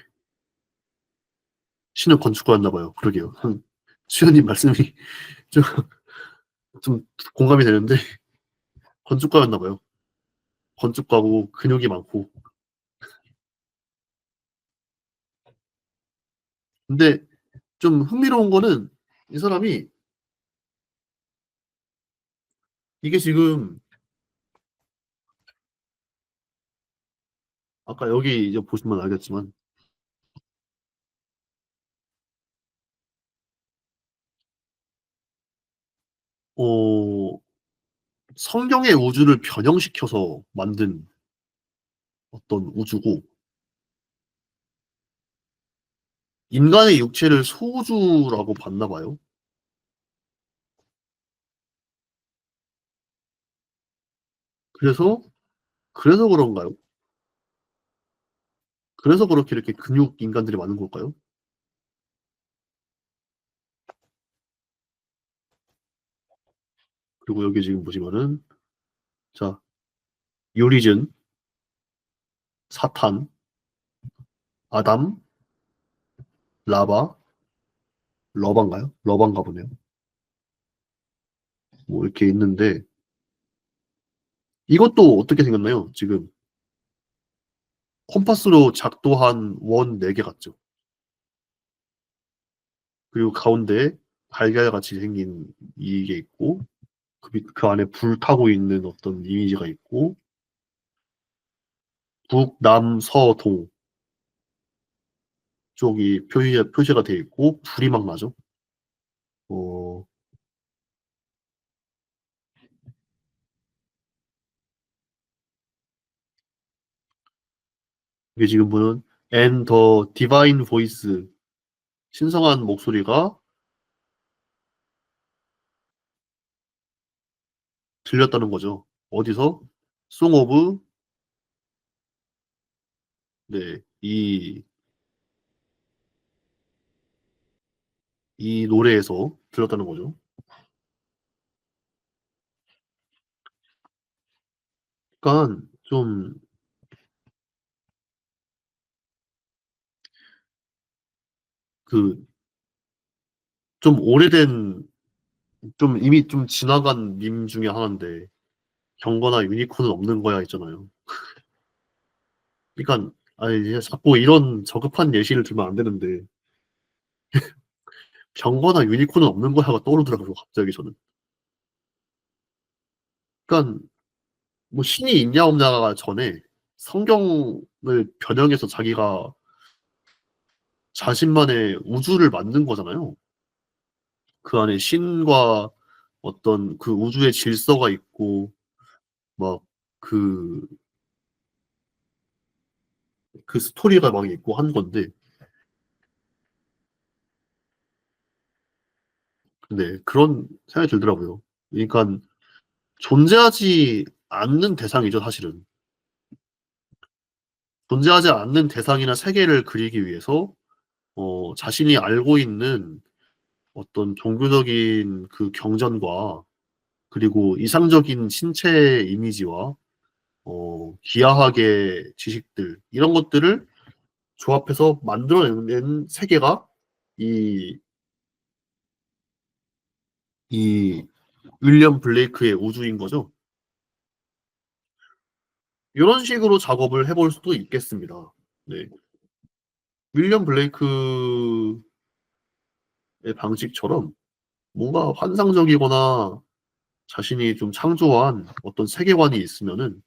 신을 건축가였나 봐요. 그러게요. 수현님 말씀이 좀, 좀 공감이 되는데 건축가였나 봐요. 건축가고 근육이 많고. 근데 좀 흥미로운 거는 이 사람이 이게 지금 아까 여기 이제 보시면 알겠지만 어, 성경의 우주를 변형시켜서 만든 어떤 우주고 인간의 육체를 소우주라고 봤나 봐요. 그래서 그래서 그런가요? 그래서 그렇게 이렇게 근육 인간들이 많은 걸까요? 그리고 여기 지금 보시면은 자 요리즌, 사탄, 아담, 라바, 러바인가요? 러바인가 보네요. 뭐 이렇게 있는데 이것도 어떻게 생겼나요? 지금 콤파스로 작동한 원 4개 같죠? 그리고 가운데 달걀같이 생긴 이게 있고 그 안에 불 타고 있는 어떤 이미지가 있고 북, 남, 서, 동 쪽이 표시가 되어 있고 불이 막 나죠. 어, 이게 지금 보는 And the Divine Voice 신성한 목소리가 들렸다는 거죠. 어디서? Song of 네, 이 노래에서 들렸다는 거죠. 그러니까 그 좀 오래된 좀 이미 좀 지나간 밈 중에 하나인데 경거나 유니콘은 없는 거야 있잖아요. 그러니까 아니 이제 자꾸 이런 저급한 예시를 들면 안 되는데 경거나 유니콘은 없는 거야가 떠오르더라고요 갑자기 저는. 그러니까 뭐 신이 있냐 없냐가 전에 성경을 변형해서 자기가 자신만의 우주를 만든 거잖아요. 그 안에 신과 어떤 그 우주의 질서가 있고 막 그 그 스토리가 막 있고 한 건데 근데 그런 생각이 들더라고요. 그러니까 존재하지 않는 대상이죠, 사실은. 존재하지 않는 대상이나 세계를 그리기 위해서 자신이 알고 있는 어떤 종교적인 그 경전과 그리고 이상적인 신체 이미지와 기하학의 지식들 이런 것들을 조합해서 만들어낸 세계가 이, 이 윌리엄 블레이크의 우주인 거죠. 이런 식으로 작업을 해볼 수도 있겠습니다. 네. 윌리엄 블레이크의 방식처럼 뭔가 환상적이거나 자신이 좀 창조한 어떤 세계관이 있으면은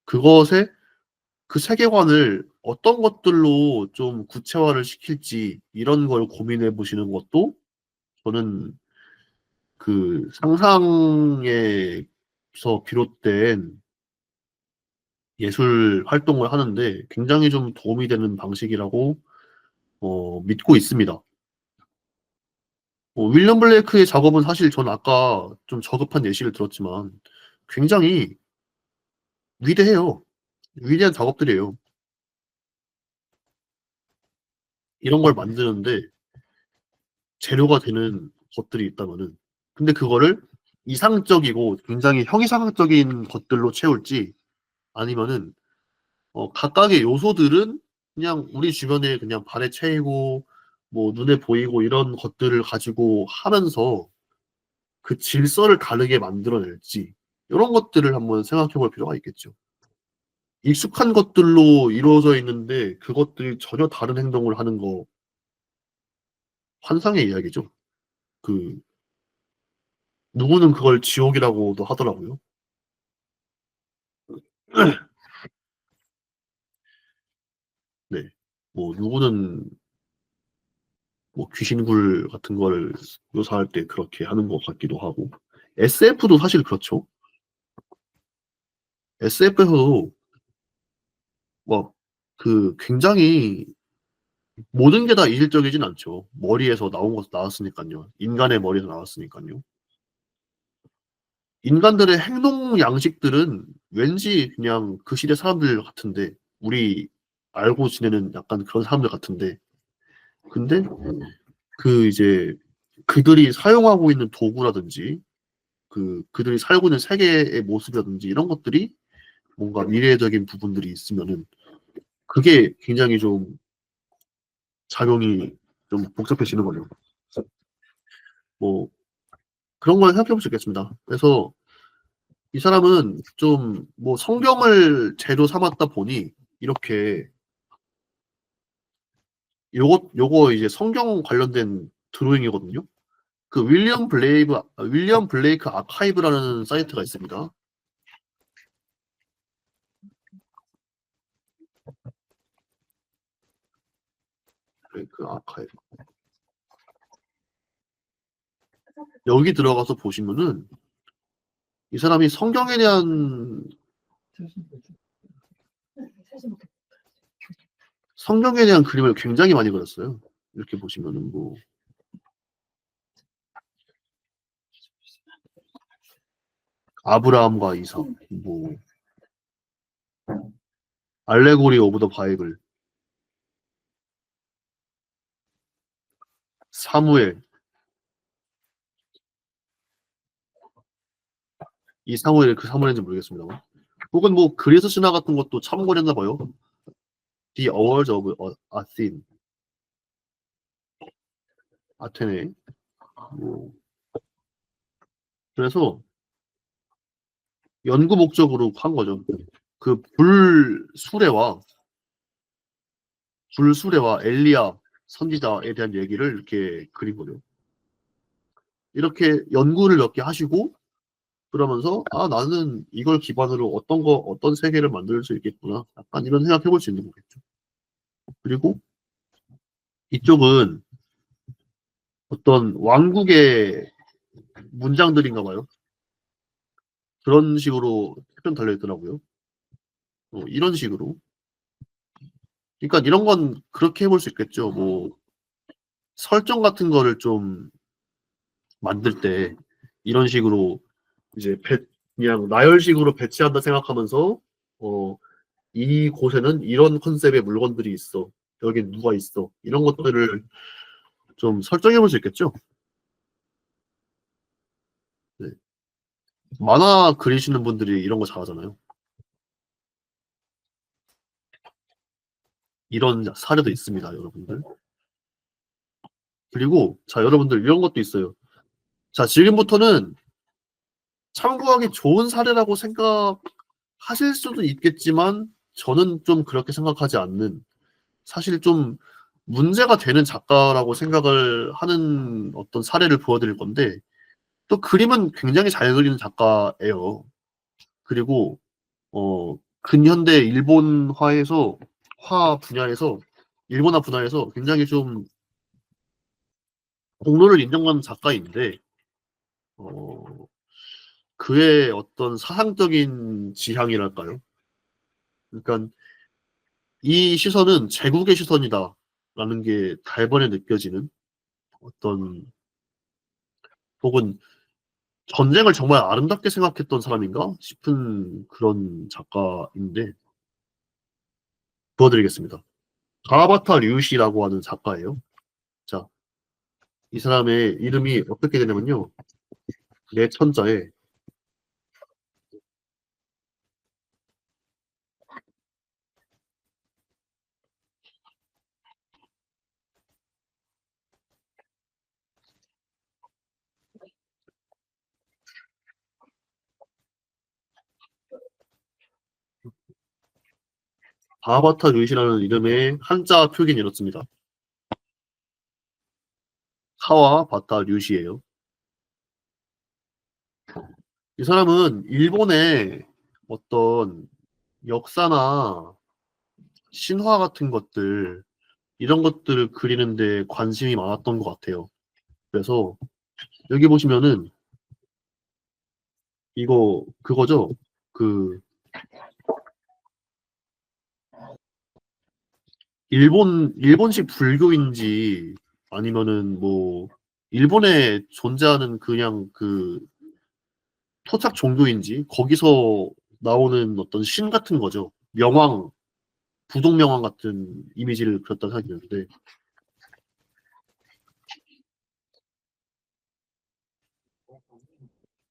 그것에 그 세계관을 어떤 것들로 좀 구체화를 시킬지 이런 걸 고민해 보시는 것도 저는 그 상상에서 비롯된 예술 활동을 하는데 굉장히 좀 도움이 되는 방식이라고 믿고 있습니다. 윌리엄 블레이크의 작업은 사실 전 아까 좀 저급한 예시를 들었지만 굉장히 위대해요. 위대한 작업들이에요. 이런 걸 만드는데 재료가 되는 것들이 있다면은 근데 그거를 이상적이고 굉장히 형이상학적인 것들로 채울지 아니면은 각각의 요소들은 그냥 우리 주변에 그냥 발에 채이고 뭐 눈에 보이고 이런 것들을 가지고 하면서 그 질서를 다르게 만들어낼지 이런 것들을 한번 생각해 볼 필요가 있겠죠. 익숙한 것들로 이루어져 있는데 그것들이 전혀 다른 행동을 하는 거 환상의 이야기죠. 그 누구는 그걸 지옥이라고도 하더라고요. 네. 뭐 누구는 뭐 귀신굴 같은 걸 묘사할 때 그렇게 하는 것 같기도 하고 SF도 사실 그렇죠. SF에서도 막 그 굉장히 모든 게 다 이질적이진 않죠. 머리에서 나온 것도 나왔으니까요. 인간의 머리에서 나왔으니까요. 인간들의 행동 양식들은 왠지 그냥 그 시대 사람들 같은데 우리 알고 지내는 약간 그런 사람들 같은데 근데 그 이제 그들이 사용하고 있는 도구라든지 그들이 살고 있는 세계의 모습이라든지 이런 것들이 뭔가 미래적인 부분들이 있으면은 그게 굉장히 좀 작용이 좀 복잡해지는 거죠. 뭐 그런 걸 생각해 볼 수 있겠습니다. 그래서 이 사람은 좀 뭐 성경을 재료 삼았다 보니 이렇게 요거 이제 성경 관련된 드로잉이거든요. 그 윌리엄 블레이크 아카이브라는 사이트가 있습니다. 블레이크 아카이브. 여기 들어가서 보시면은 이 사람이 성경에 대한 그림을 굉장히 많이 그렸어요. 이렇게 보시면은 뭐 아브라함과 이삭, 뭐 알레고리 오브 더 바이블, 사무엘, 이 사무엘 그 사무엘인지 모르겠습니다만, 혹은 뭐 그리스 신화 같은 것도 참고했나 봐요. The Awards of Athene, 아테네. 뭐 그래서 연구 목적으로 한 거죠. 그 불수레와 엘리야 선지자에 대한 얘기를 이렇게 그린 거죠. 이렇게 연구를 몇 개 하시고 그러면서 아 나는 이걸 기반으로 어떤 세계를 만들 수 있겠구나 약간 이런 생각해 볼 수 있는 거겠죠. 그리고 이쪽은 어떤 왕국의 문장들인가 봐요. 그런 식으로 표현 달려 있더라고요. 이런 식으로. 그러니까 이런 건 그렇게 해볼 수 있겠죠. 뭐 설정 같은 거를 좀 만들 때 이런 식으로 이제 그냥 나열식으로 배치한다 생각하면서 이 곳에는 이런 컨셉의 물건들이 있어. 여기 누가 있어. 이런 것들을 좀 설정해 볼 수 있겠죠? 네. 만화 그리시는 분들이 이런 거 잘하잖아요. 이런 사례도 있습니다, 여러분들. 그리고 자, 여러분들 이런 것도 있어요. 자, 지금부터는 참고하기 좋은 사례라고 생각하실 수도 있겠지만 저는 좀 그렇게 생각하지 않는 사실 좀 문제가 되는 작가라고 생각을 하는 어떤 사례를 보여드릴 건데 또 그림은 굉장히 잘 그리는 작가예요. 그리고 근현대 일본화에서 화 분야에서 일본화 분야에서 굉장히 좀 공로를 인정받는 작가인데 어, 그의 어떤 사상적인 지향이랄까요? 그러니까 이 시선은 제국의 시선이다라는 게 달번에 느껴지는 어떤 혹은 전쟁을 정말 아름답게 생각했던 사람인가 싶은 그런 작가인데 보여드리겠습니다. 가바타 류시라고 하는 작가예요. 자, 이 사람의 이름이 어떻게 되냐면요. 내 천자에 가바타 류시라는 이름의 한자 표기는 이렇습니다. 카와 바타 류시예요. 이 사람은 일본의 어떤 역사나 신화 같은 것들 이런 것들을 그리는데 관심이 많았던 것 같아요. 그래서 여기 보시면은 이거 그거죠. 그 일본식 불교인지 아니면은 뭐 일본에 존재하는 그냥 그 토착 종교인지 거기서 나오는 어떤 신 같은 거죠. 명왕, 부동 명왕 같은 이미지를 그렸다는 생각이 드는데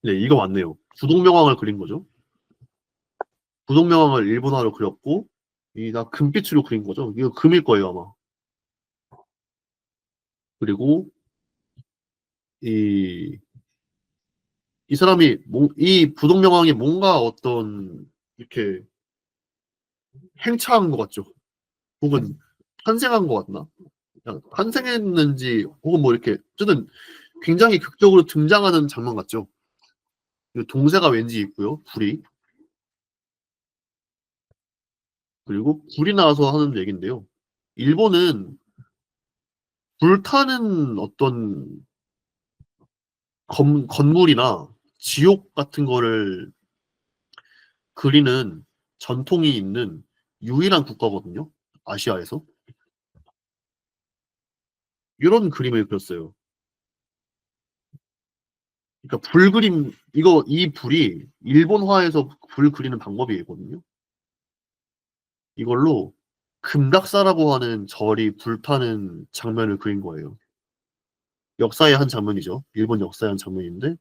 네, 이거 맞네요. 부동 명왕을 그린 거죠. 부동 명왕을 일본화로 그렸고 이 나 금빛으로 그린 거죠. 이거 금일 거예요, 아마. 그리고 이 이 사람이 이 부동 명왕이 뭔가 어떤 이렇게 행차한 것 같죠. 혹은 탄생한 것 같나? 그냥 탄생했는지 혹은 뭐 이렇게 어쨌든 굉장히 극적으로 등장하는 장면 같죠. 동새가 왠지 있고요. 불이. 그리고 불이 나와서 하는 얘기인데요. 일본은 불타는 어떤 건물이나 지옥 같은 거를 그리는 전통이 있는 유일한 국가거든요. 아시아에서. 이런 그림을 그렸어요. 그러니까 불 그림, 이 불이 일본화에서 불 그리는 방법이거든요. 이걸로 금각사라고 하는 절이 불타는 장면을 그린 거예요. 역사의 한 장면이죠. 일본 역사의 한 장면인데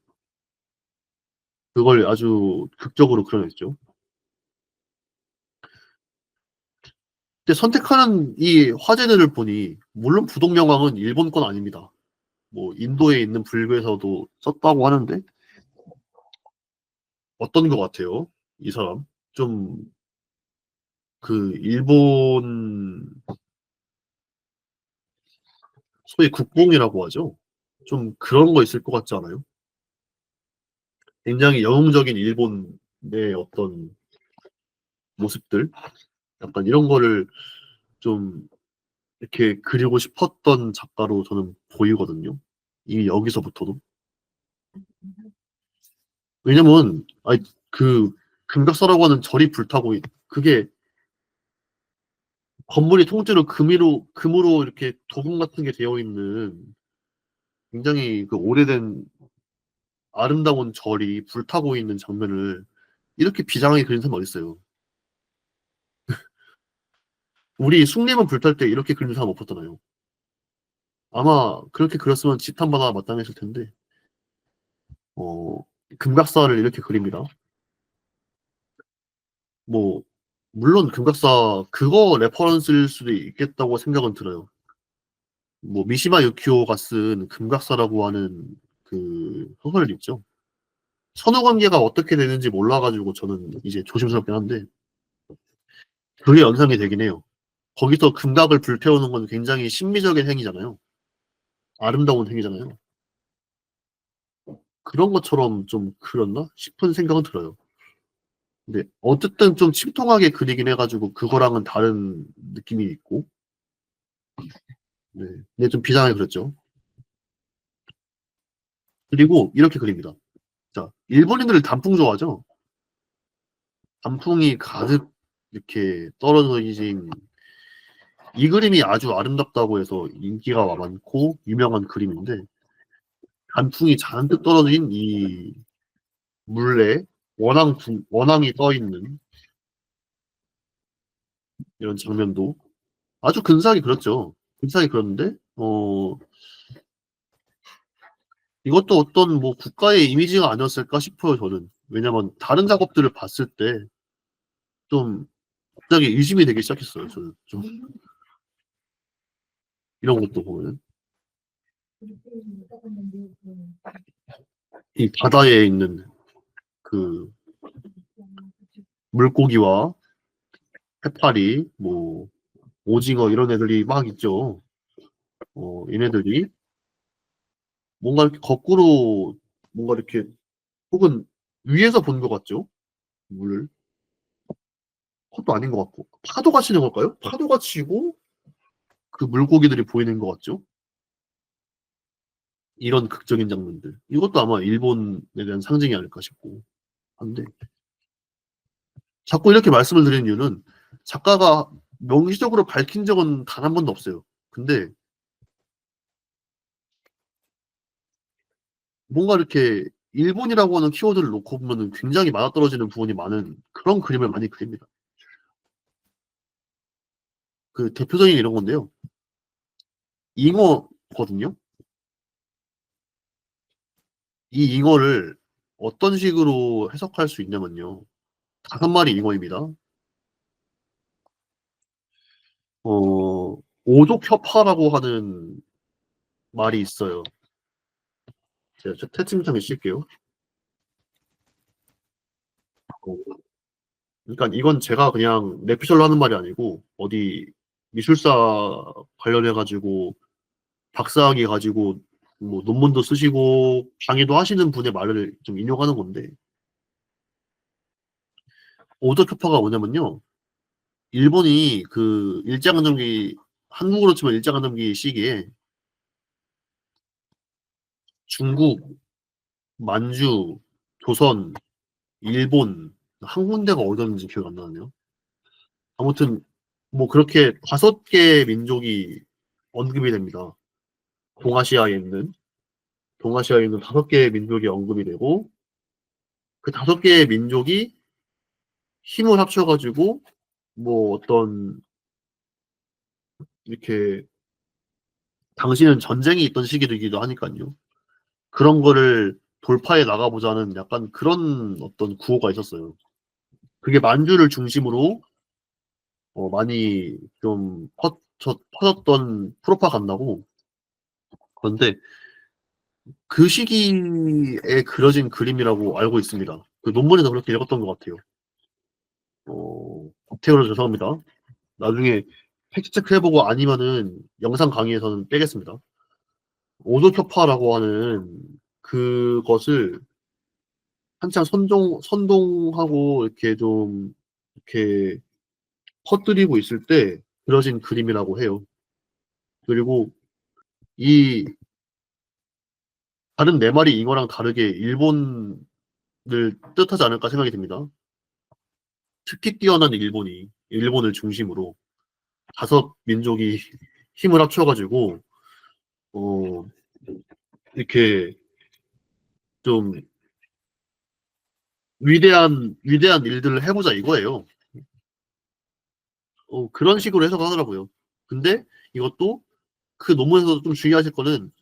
그걸 아주 극적으로 그려냈죠. 근데 선택하는 이 화제들을 보니 물론 부동명왕은 일본 건 아닙니다. 뭐 인도에 있는 불교에서도 썼다고 하는데 어떤 것 같아요? 이 사람 좀 그 일본 소위 국뽕이라고 하죠. 좀 그런 거 있을 것 같지 않아요? 굉장히 영웅적인 일본의 어떤 모습들, 약간 이런 거를 좀 이렇게 그리고 싶었던 작가로 저는 보이거든요. 이미 여기서부터도. 왜냐면, 아니, 그, 금각사라고 하는 절이 불타고, 그게 건물이 통째로 금으로 이렇게 도금 같은 게 되어 있는 굉장히 그 오래된 아름다운 절이 불타고 있는 장면을 이렇게 비장하게 그리는 사람이 어딨어요. 우리 숭례문 불탈 때 이렇게 그리는 사람 없었잖아요. 아마 그렇게 그렸으면 지탄받아 마땅했을 텐데, 어, 금각사를 이렇게 그립니다. 뭐, 물론 금각사 그거 레퍼런스일 수도 있겠다고 생각은 들어요. 뭐, 미시마 유키오가 쓴 금각사라고 하는 그 소설이 있죠. 선후 관계가 어떻게 되는지 몰라가지고 저는 이제 조심스럽긴 한데, 그게 연상이 되긴 해요. 거기서 금각을 불태우는 건 굉장히 신미적인 행위잖아요. 아름다운 행위잖아요. 그런 것처럼 좀 그렸나 싶은 생각은 들어요. 근데 어쨌든 좀 침통하게 그리긴 해가지고 그거랑은 다른 느낌이 있고, 네. 근데 좀 비장하게 그렸죠. 그리고 이렇게 그립니다. 자, 일본인들 단풍 좋아하죠? 단풍이 가득 이렇게 떨어져 있는 이 그림이 아주 아름답다고 해서 인기가 많고 유명한 그림인데, 단풍이 잔뜩 떨어진 이 물에 원앙이 떠 있는 이런 장면도 아주 근사하게 그렸죠. 근사하게 그렸는데, 이것도 어떤 뭐 국가의 이미지가 아니었을까 싶어요, 저는. 왜냐면 다른 작업들을 봤을 때 좀 갑자기 의심이 되기 시작했어요, 저는. 좀 이런 것도 보면. 이 바다에 있는 그 물고기와 해파리, 뭐, 오징어 이런 애들이 막 있죠. 얘네들이 뭔가 이렇게 거꾸로 뭔가 이렇게 혹은 위에서 본 것 같죠? 물을. 그것도 아닌 것 같고. 파도가 치는 걸까요? 파도가 치고 그 물고기들이 보이는 것 같죠? 이런 극적인 장면들. 이것도 아마 일본에 대한 상징이 아닐까 싶고 한데. 자꾸 이렇게 말씀을 드리는 이유는 작가가 명시적으로 밝힌 적은 단 한 번도 없어요. 근데 뭔가 이렇게 일본이라고 하는 키워드를 놓고 보면은 굉장히 맞아떨어지는 부분이 많은 그런 그림을 많이 그립니다. 그 대표적인 이런 건데요. 잉어거든요. 이 잉어를 어떤 식으로 해석할 수 있냐면요. 5마리 잉어입니다. 오족협화라고 하는 말이 있어요. 제가 채팅창에 쉴게요. 어, 그러니까 이건 제가 그냥 내피셜로 하는 말이 아니고 어디 미술사 관련해가지고 박사학위 가지고 뭐 논문도 쓰시고 강의도 하시는 분의 말을 좀 인용하는 건데 오덕협화가 뭐냐면요. 일본이 그 일제강점기 한국으로 치면 일제강점기 시기에 중국, 만주, 조선, 일본 한 군데가 어디였는지 기억 안 나네요. 아무튼 뭐 그렇게 5개 민족이 언급이 됩니다. 동아시아에 있는 동아시아에 있는 5개의 민족이 언급이 되고 그 5개의 민족이 힘을 합쳐가지고 뭐 어떤 이렇게 당시는 전쟁이 있던 시기이기도 하니까요. 그런 거를 돌파해 나가보자는 약간 그런 어떤 구호가 있었어요. 그게 만주를 중심으로 많이 좀 퍼졌던 프로파간다고. 그런데 그 시기에 그려진 그림이라고 알고 있습니다. 그 논문에서 그렇게 읽었던 것 같아요. 태어나 죄송합니다. 나중에 팩트체크 해보고 아니면은 영상 강의에서는 빼겠습니다. 오도켜파라고 하는 그것을 한창 선동하고 이렇게 좀 이렇게 퍼뜨리고 있을 때 그려진 그림이라고 해요. 그리고 이 다른 4마리 잉어랑 다르게 일본을 뜻하지 않을까 생각이 듭니다. 특히 뛰어난 일본을 중심으로 5민족이 힘을 합쳐가지고 어, 이렇게 좀 위대한 일들을 해보자 이거예요. 그런 식으로 해석을 하더라고요. 근데 이것도 그 논문에서도 좀 주의하실 거는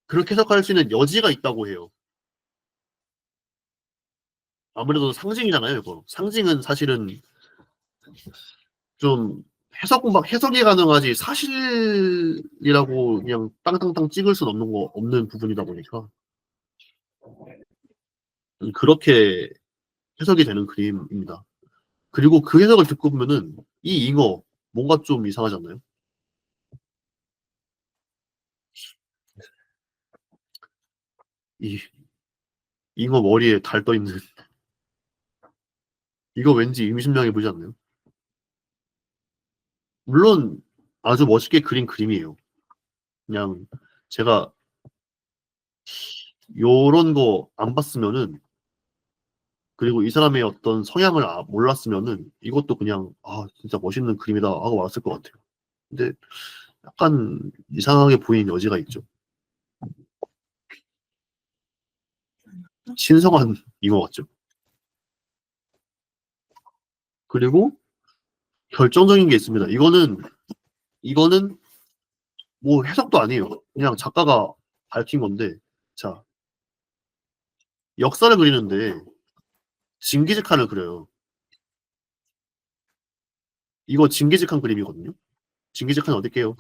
그렇게 해석할 수 있는 여지가 있다고 해요. 아무래도 상징이잖아요, 이거. 상징은 사실은 좀 해석이 가능하지 사실이라고 그냥 땅땅땅 찍을 수는 없는 부분이다 보니까 그렇게 해석이 되는 그림입니다. 그리고 그 해석을 듣고 보면은 이 잉어 뭔가 좀 이상하지 않나요? 이 잉어 머리에 달 떠 있는 이거 왠지 의미심장해 보이지 않나요? 물론 아주 멋있게 그린 그림이에요. 그냥 제가 요런 거 안 봤으면은 그리고 이 사람의 어떤 성향을 몰랐으면은 이것도 그냥 진짜 멋있는 그림이다 하고 말았을 것 같아요. 근데 약간 이상하게 보이는 여지가 있죠. 신성한 잉어 같죠. 그리고 결정적인 게 있습니다. 이거는 뭐 해석도 아니에요. 그냥 작가가 밝힌 건데, 자, 역사를 그리는데 징기즈칸을 그려요. 이거 징기즈칸 그림이거든요. 징기즈칸 어디 게요?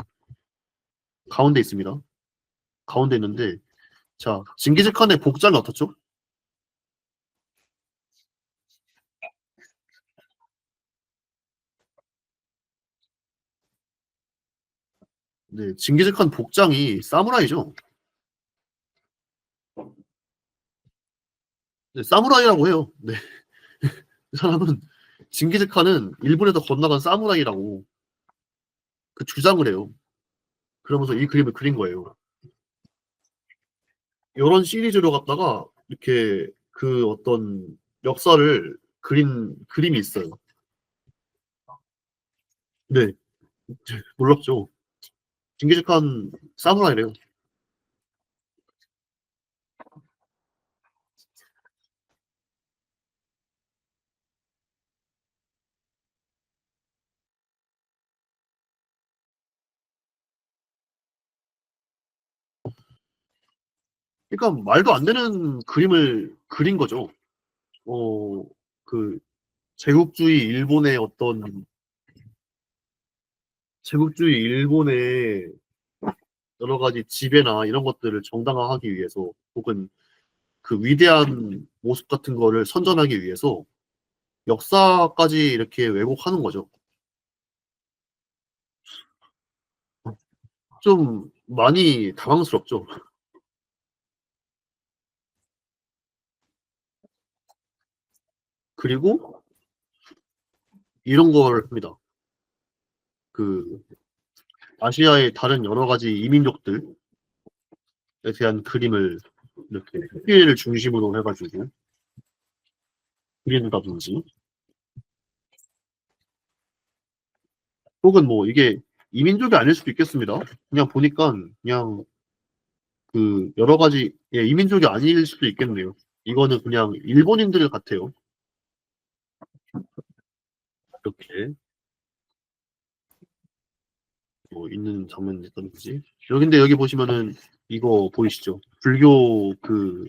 가운데 있습니다. 가운데 있는데, 자, 징기즈칸의 복장이 어떻죠? 네, 징기즈칸 복장이 사무라이죠. 네, 사무라이라고 해요. 네, 그 사람은 징기즈칸은 일본에서 건너간 사무라이라고 그 주장을 해요. 그러면서 이 그림을 그린 거예요. 이런 시리즈로 갖다가 이렇게 그 어떤 역사를 그린 그림이 있어요. 네, 놀랍죠. 징기즈칸 사무라이래요. 그러니까 말도 안 되는 그림을 그린 거죠. 어, 그 제국주의 일본의 여러 가지 지배나 이런 것들을 정당화하기 위해서 혹은 그 위대한 모습 같은 거를 선전하기 위해서 역사까지 이렇게 왜곡하는 거죠. 좀 많이 당황스럽죠. 그리고 이런 걸 합니다. 그 아시아의 다른 여러 가지 이민족들에 대한 그림을 이렇게 흑기를 중심으로 해가지고 그린다든지 혹은 뭐 이게 이민족이 아닐 수도 있겠습니다. 그냥 보니까 그냥 그 여러 가지 이민족이 아닐 수도 있겠네요. 이거는 그냥 일본인들 같아요. 이렇게 뭐 있는 장면이 있던 거지. 여긴데 여기 보시면은 이거 보이시죠? 불교 그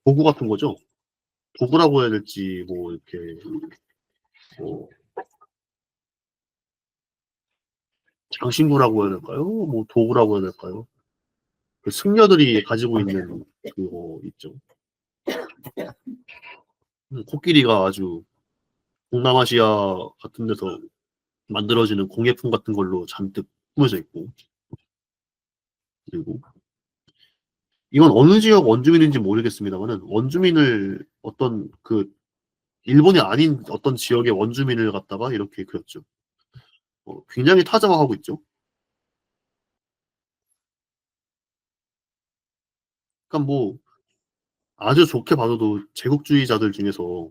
도구 같은 거죠? 도구라고 해야 될지 뭐 이렇게 뭐 장신구라고 해야 될까요? 뭐 도구라고 해야 될까요? 그 승려들이 가지고 있는 그거 있죠. 코끼리가 아주 동남아시아 같은 데서 만들어지는 공예품 같은 걸로 잔뜩 꾸며져 있고 그리고 이건 어느 지역 원주민인지 모르겠습니다만은 원주민을 어떤 그 일본이 아닌 어떤 지역의 원주민을 갖다가 이렇게 그렸죠. 굉장히 타자화하고 있죠. 그러니까 뭐 아주 좋게 봐도 제국주의자들 중에서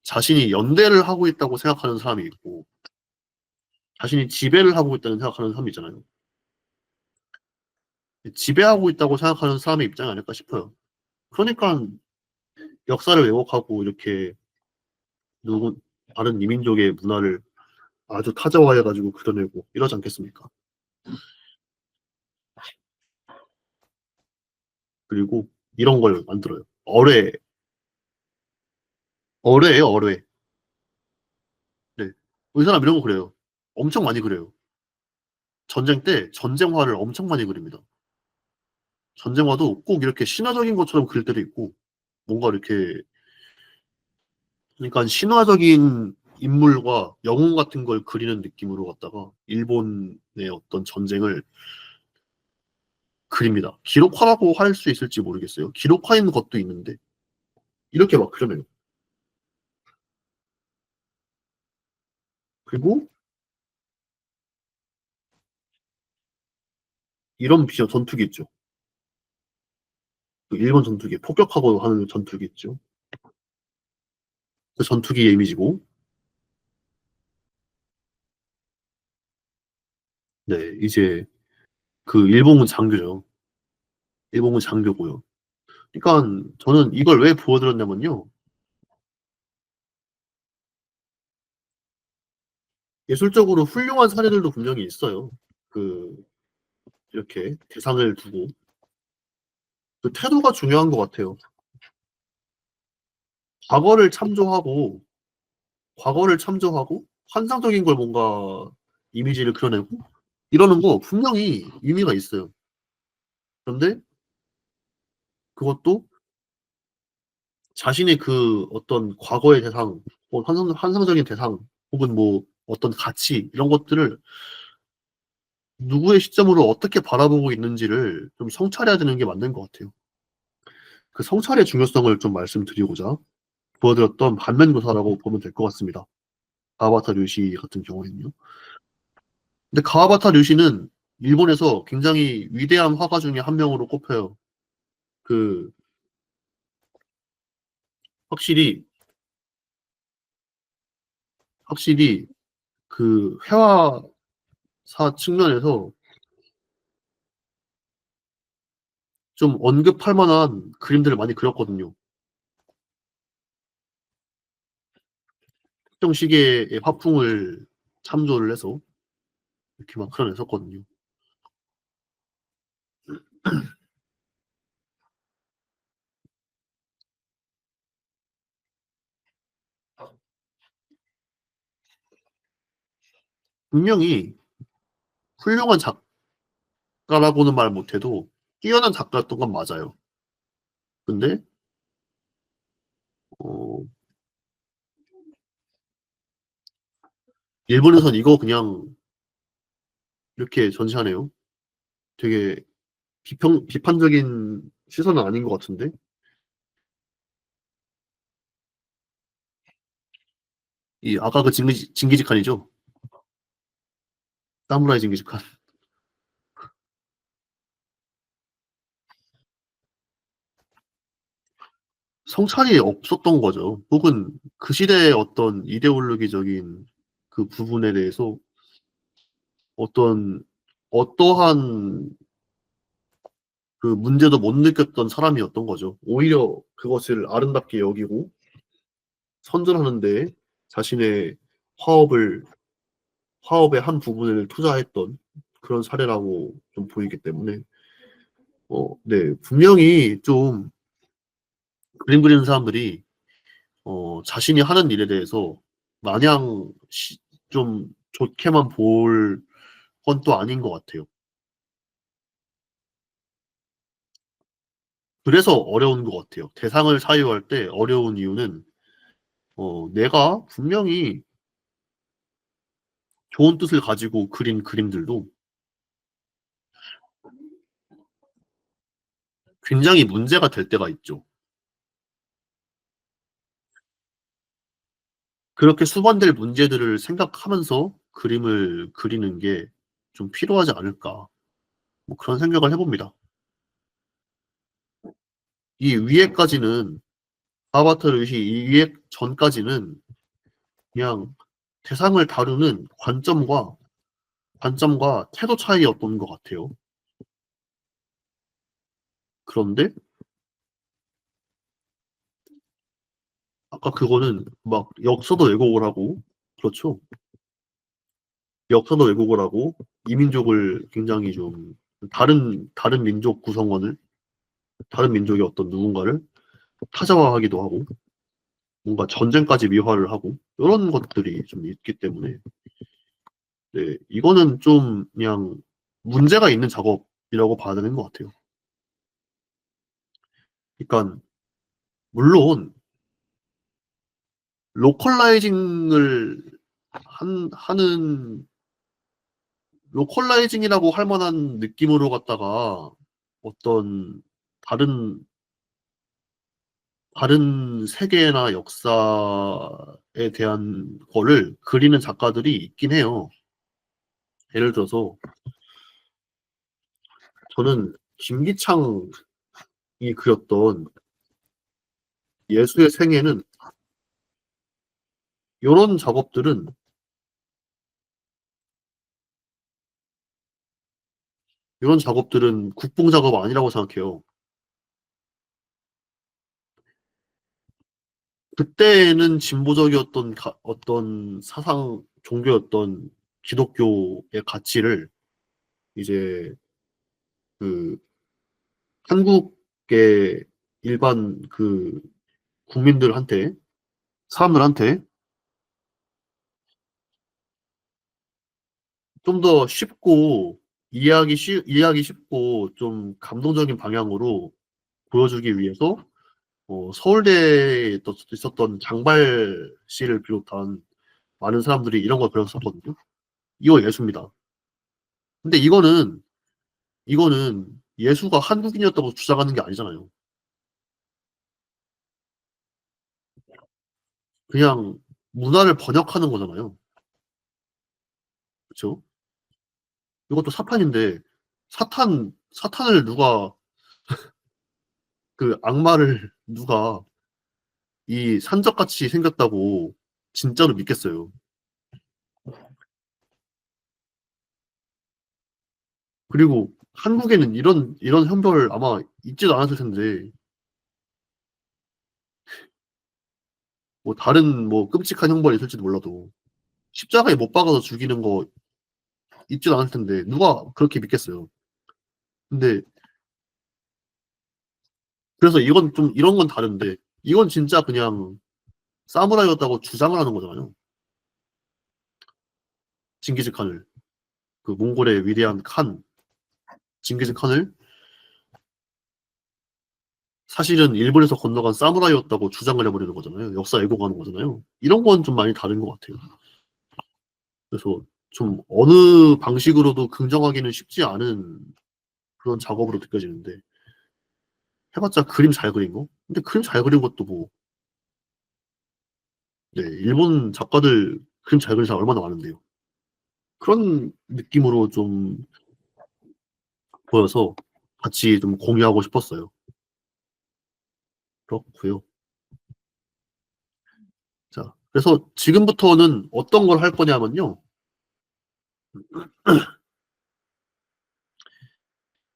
자신이 연대를 하고 있다고 생각하는 사람이 있고 자신이 지배를 하고 있다는 생각하는 사람이 있잖아요. 지배하고 있다고 생각하는 사람의 입장이 아닐까 싶어요. 그러니까 역사를 왜곡하고 이렇게 누구 다른 이민족의 문화를 아주 타자화해가지고 그려내고 이러지 않겠습니까? 그리고 이런 걸 만들어요. 어뢰예요, 어뢰. 네. 이 사람 이런 거 그래요. 엄청 많이 그래요. 전쟁 때 전쟁화를 엄청 많이 그립니다. 전쟁화도 꼭 이렇게 신화적인 것처럼 그릴 때도 있고, 뭔가 이렇게, 그러니까 신화적인 인물과 영웅 같은 걸 그리는 느낌으로 갖다가 일본의 어떤 전쟁을 그립니다. 기록화라고 할 수 있을지 모르겠어요. 기록화인 것도 있는데, 이렇게 막 그려내요. 그리고 이런 비어 전투기 있죠. 그 일본 전투기, 폭격하고 하는 전투기 있죠. 그 전투기의 이미지고, 네, 이제 그 일본군 장교죠. 일본군 장교고요. 그러니까 저는 이걸 왜 보여드렸냐면요. 예술적으로 훌륭한 사례들도 분명히 있어요. 그, 이렇게 대상을 두고. 그 태도가 중요한 것 같아요. 과거를 참조하고, 과거를 참조하고, 환상적인 걸 뭔가 이미지를 그려내고, 이러는 거 분명히 의미가 있어요. 그런데 그것도 자신의 그 어떤 과거의 대상, 뭐 환상적인 대상, 혹은 뭐 어떤 가치, 이런 것들을 누구의 시점으로 어떻게 바라보고 있는지를 좀 성찰해야 되는 게 맞는 것 같아요. 그 성찰의 중요성을 좀 말씀드리고자 보여드렸던 반면교사라고 보면 될 것 같습니다. 가와바타 류시 같은 경우에는요. 근데 가와바타 류시는 일본에서 굉장히 위대한 화가 중에 한 명으로 꼽혀요. 그 확실히 확실히 그 회화사 측면에서 좀 언급할 만한 그림들을 많이 그렸거든요. 특정 시계의 화풍을 참조를 해서 이렇게 막 그려냈었거든요. 분명히 훌륭한 작가라고는 말 못해도 뛰어난 작가였던 건 맞아요. 근데 어, 일본에선 이거 그냥 이렇게 전시하네요. 되게 비판적인 시선은 아닌 것 같은데? 이 아까 그 징기즈칸이죠? 사무라이 징기즈칸. 성찰이 없었던 거죠. 혹은 그 시대의 어떤 이데올로기적인 그 부분에 대해서 어떤 어떠한 그 문제도 못 느꼈던 사람이었던 거죠. 오히려 그것을 아름답게 여기고 선전하는데 자신의 화업을 화업의 한 부분을 투자했던 그런 사례라고 좀 보이기 때문에 네, 분명히 좀 그림 그리는 사람들이 자신이 하는 일에 대해서 마냥 좀 좋게만 볼 건 또 아닌 것 같아요. 그래서 어려운 것 같아요. 대상을 사유할 때 어려운 이유는 내가 분명히 좋은 뜻을 가지고 그린 그림들도 굉장히 문제가 될 때가 있죠. 그렇게 수반될 문제들을 생각하면서 그림을 그리는 게 좀 필요하지 않을까. 뭐 그런 생각을 해봅니다. 이 위에까지는 아바타 루시 이 위에 전까지는 그냥 대상을 다루는 관점과 태도 차이였던 것 같아요. 그런데 아까 그거는 막 역사도 왜곡을 하고, 그렇죠. 역사도 왜곡을 하고 이민족을 굉장히 좀 다른 민족 구성원을 다른 민족의 어떤 누군가를 타자화하기도 하고 뭔가 전쟁까지 미화를 하고 이런 것들이 좀 있기 때문에 네, 이거는 좀 그냥 문제가 있는 작업이라고 봐야 되는 것 같아요. 그러니까 물론 로컬라이징을 하는 로컬라이징이라고 할 만한 느낌으로 갖다가 어떤 다른 다른 세계나 역사에 대한 거를 그리는 작가들이 있긴 해요. 예를 들어서 저는 김기창이 그렸던 예수의 생애는 이런 작업들은 이런 작업들은 국뽕 작업 아니라고 생각해요. 그때는 진보적이었던 어떤 사상 종교였던 기독교의 가치를 이제 그 한국의 일반 그 국민들한테 사람들한테 좀 더 쉽고 이해하기 쉽고 좀 감동적인 방향으로 보여주기 위해서 서울대에 있었던 장발 씨를 비롯한 많은 사람들이 이런 걸 그렸었거든요. 이거 예수입니다. 근데 이거는 예수가 한국인이었다고 주장하는 게 아니잖아요. 그냥 문화를 번역하는 거잖아요. 그렇죠? 이것도 사탄인데 사탄을 누가 그 악마를 누가 이 산적같이 생겼다고 진짜로 믿겠어요. 그리고 한국에는 이런 형벌 아마 있지도 않았을 텐데 뭐 다른 뭐 끔찍한 형벌이 있을지도 몰라도 십자가에 못 박아서 죽이는 거 있지도 않을 텐데 누가 그렇게 믿겠어요. 근데 그래서 이건 좀 이런 건 다른데 이건 진짜 그냥 사무라이였다고 주장을 하는 거잖아요. 징기즈칸을 그 몽골의 위대한 칸 징기즈칸을 사실은 일본에서 건너간 사무라이였다고 주장을 해버리는 거잖아요. 역사 왜곡하는 거잖아요. 이런 건 좀 많이 다른 것 같아요. 그래서 좀 어느 방식으로도 긍정하기는 쉽지 않은 그런 작업으로 느껴지는데 해봤자 그림 잘 그린 거? 근데 그림 잘 그린 것도 뭐 네, 일본 작가들 그림 잘 그린 사람 얼마나 많은데요. 그런 느낌으로 좀 보여서 같이 좀 공유하고 싶었어요. 그렇고요. 자, 그래서 지금부터는 어떤 걸 할 거냐면요.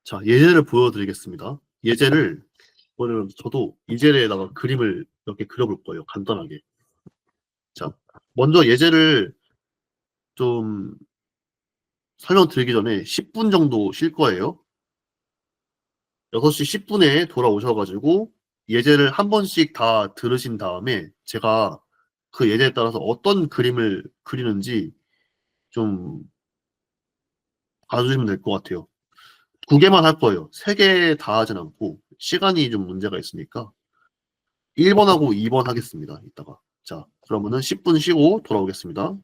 자, 예제를 보여드리겠습니다. 예제를 오늘 저도 이젤에다가 그림을 몇 개 그려볼 거예요. 간단하게. 자, 먼저 예제를 좀 설명드리기 전에 10분 정도 쉴 거예요. 6시 10분에 돌아오셔가지고 예제를 한 번씩 다 들으신 다음에 제가 그 예제에 따라서 어떤 그림을 그리는지 좀 봐주시면 될 것 같아요. 2개만 할 거예요. 3개 다 하진 않고 시간이 좀 문제가 있으니까 1번하고 2번 하겠습니다. 이따가. 자, 그러면은 10분 쉬고 돌아오겠습니다.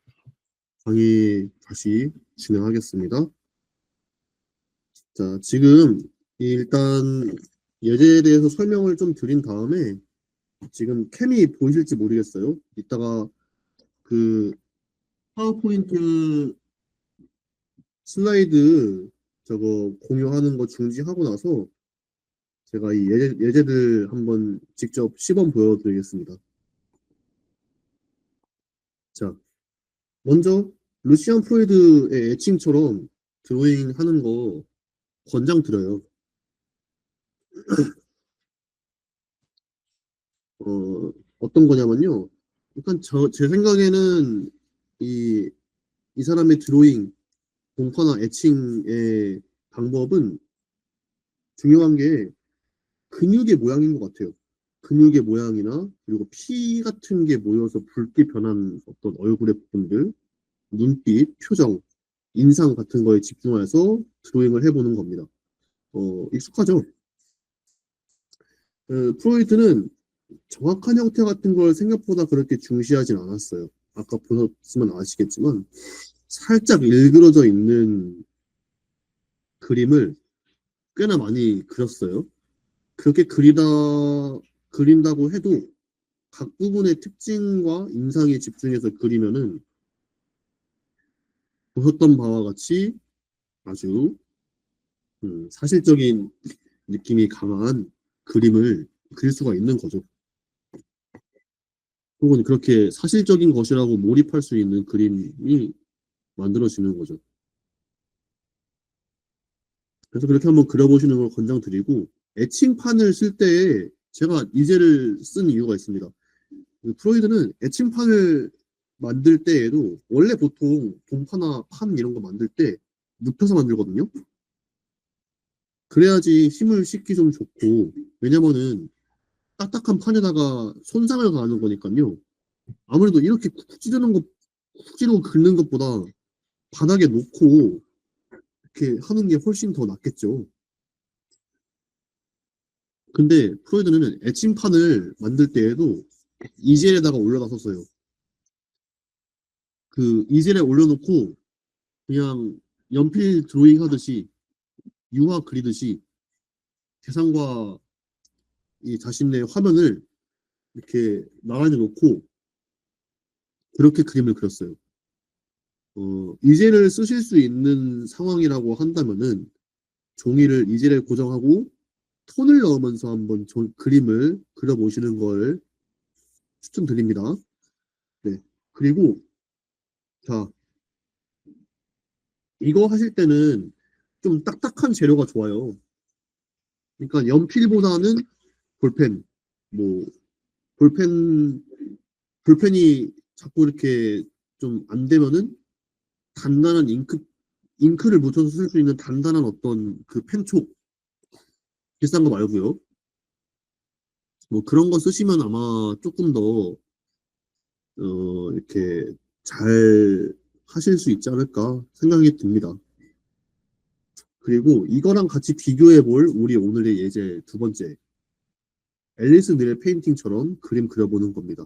강의 다시 진행하겠습니다. 자, 지금 일단 예제에 대해서 설명을 좀 드린 다음에 지금 캠이 보이실지 모르겠어요. 이따가 그 파워포인트 슬라이드 저거 공유하는 거 중지하고 나서 제가 이 예제들 한번 직접 시범 보여드리겠습니다. 자, 먼저 루시안 프로이드의 애칭처럼 드로잉 하는 거 권장드려요. 어떤 거냐면요. 일단 제 생각에는 이, 이 사람의 드로잉, 공커나 애칭의 방법은 중요한 게 근육의 모양인 것 같아요. 근육의 모양이나 그리고 피 같은 게 모여서 붉게 변한 어떤 얼굴의 부분들, 눈빛, 표정, 인상 같은 거에 집중해서 드로잉을 해보는 겁니다. 익숙하죠? 프로이트는 정확한 형태 같은 걸 생각보다 그렇게 중시하진 않았어요. 아까 보셨으면 아시겠지만 살짝 일그러져 있는 그림을 꽤나 많이 그렸어요. 그렇게 그린다고 해도 각 부분의 특징과 인상에 집중해서 그리면은 보셨던 바와 같이 아주 사실적인 느낌이 강한 그림을 그릴 수가 있는 거죠. 혹은 그렇게 사실적인 것이라고 몰입할 수 있는 그림이 만들어지는 거죠. 그래서 그렇게 한번 그려보시는 걸 권장드리고, 애칭판을 쓸 때에 제가 이제를 쓴 이유가 있습니다. 프로이드는 애칭판을 만들 때에도 원래 보통 동파나 판 이런 거 만들 때 눕혀서 만들거든요. 그래야지 힘을 싣기 좀 좋고, 왜냐면은 딱딱한 판에다가 손상을 가하는 거니까요. 아무래도 이렇게 쿡 찌르고 긁는 것보다 바닥에 놓고 이렇게 하는 게 훨씬 더 낫겠죠. 근데 프로이드는 애칭판을 만들 때에도 이젤에다가 올려놨었어요. 그 이젤에 올려놓고 그냥 연필 드로잉 하듯이 유화 그리듯이 대상과 이 자신의 화면을 이렇게 나란히 놓고 그렇게 그림을 그렸어요. 이젤을 쓰실 수 있는 상황이라고 한다면은 종이를 이젤에 고정하고 톤을 넣으면서 한번 그림을 그려보시는 걸 추천드립니다. 네. 그리고 자, 이거 하실 때는 좀 딱딱한 재료가 좋아요. 그러니까 연필보다는 볼펜, 뭐 볼펜 볼펜이 자꾸 이렇게 좀 안 되면은 단단한 잉크를 묻혀서 쓸 수 있는 단단한 어떤 그 펜촉 비싼 거 말고요. 뭐 그런 거 쓰시면 아마 조금 더 이렇게 잘 하실 수 있지 않을까 생각이 듭니다. 그리고 이거랑 같이 비교해 볼 우리 오늘의 예제 두 번째. 앨리스 닐의 페인팅처럼 그림 그려보는 겁니다.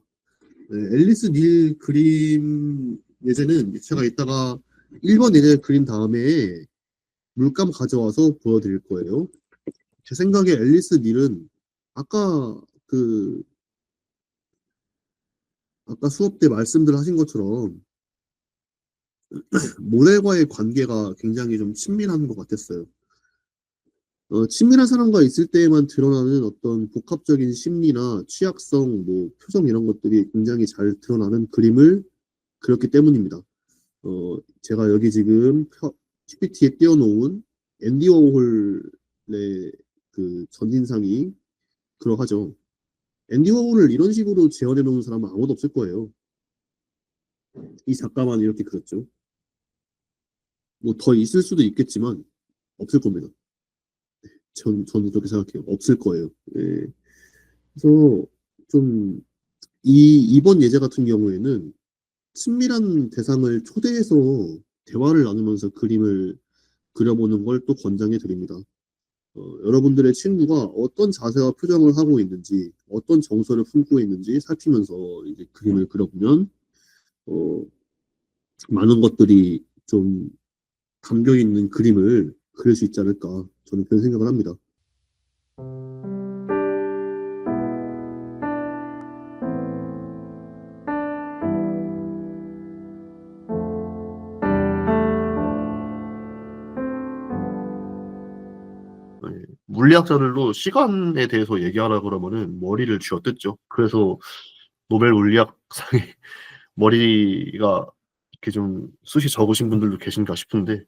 네, 앨리스 닐 그림 예제는 제가 이따가 1번 예제 그린 다음에 물감 가져와서 보여드릴 거예요. 제 생각에 앨리스 닐은 아까 아까 수업 때 말씀들 하신 것처럼 모델과의 관계가 굉장히 좀 친밀한 것 같았어요. 친밀한 사람과 있을 때에만 드러나는 어떤 복합적인 심리나 취약성, 뭐 표정 이런 것들이 굉장히 잘 드러나는 그림을 그렸기 때문입니다. 제가 여기 지금 PPT에 띄워놓은 앤디 워홀의 그 전인상이 그러하죠. 앤디 워홀을 이런 식으로 재현해 놓은 사람은 아무도 없을 거예요. 이 작가만 이렇게 그렸죠. 뭐 더 있을 수도 있겠지만 없을 겁니다. 저는 그렇게 생각해요. 없을 거예요. 예. 그래서 좀 이번 예제 같은 경우에는 친밀한 대상을 초대해서 대화를 나누면서 그림을 그려보는 걸 또 권장해 드립니다. 여러분들의 친구가 어떤 자세와 표정을 하고 있는지, 어떤 정서를 품고 있는지 살피면서 이제 그림을 그려보면 많은 것들이 좀 담겨 있는 그림을 그릴 수 있지 않을까 저는 그런 생각을 합니다. 물리학자들도 시간에 대해서 얘기하라 그러면은 머리를 쥐어뜯죠. 그래서 노벨 물리학상에 머리가 이렇게 좀 숱이 적으신 분들도 계신가 싶은데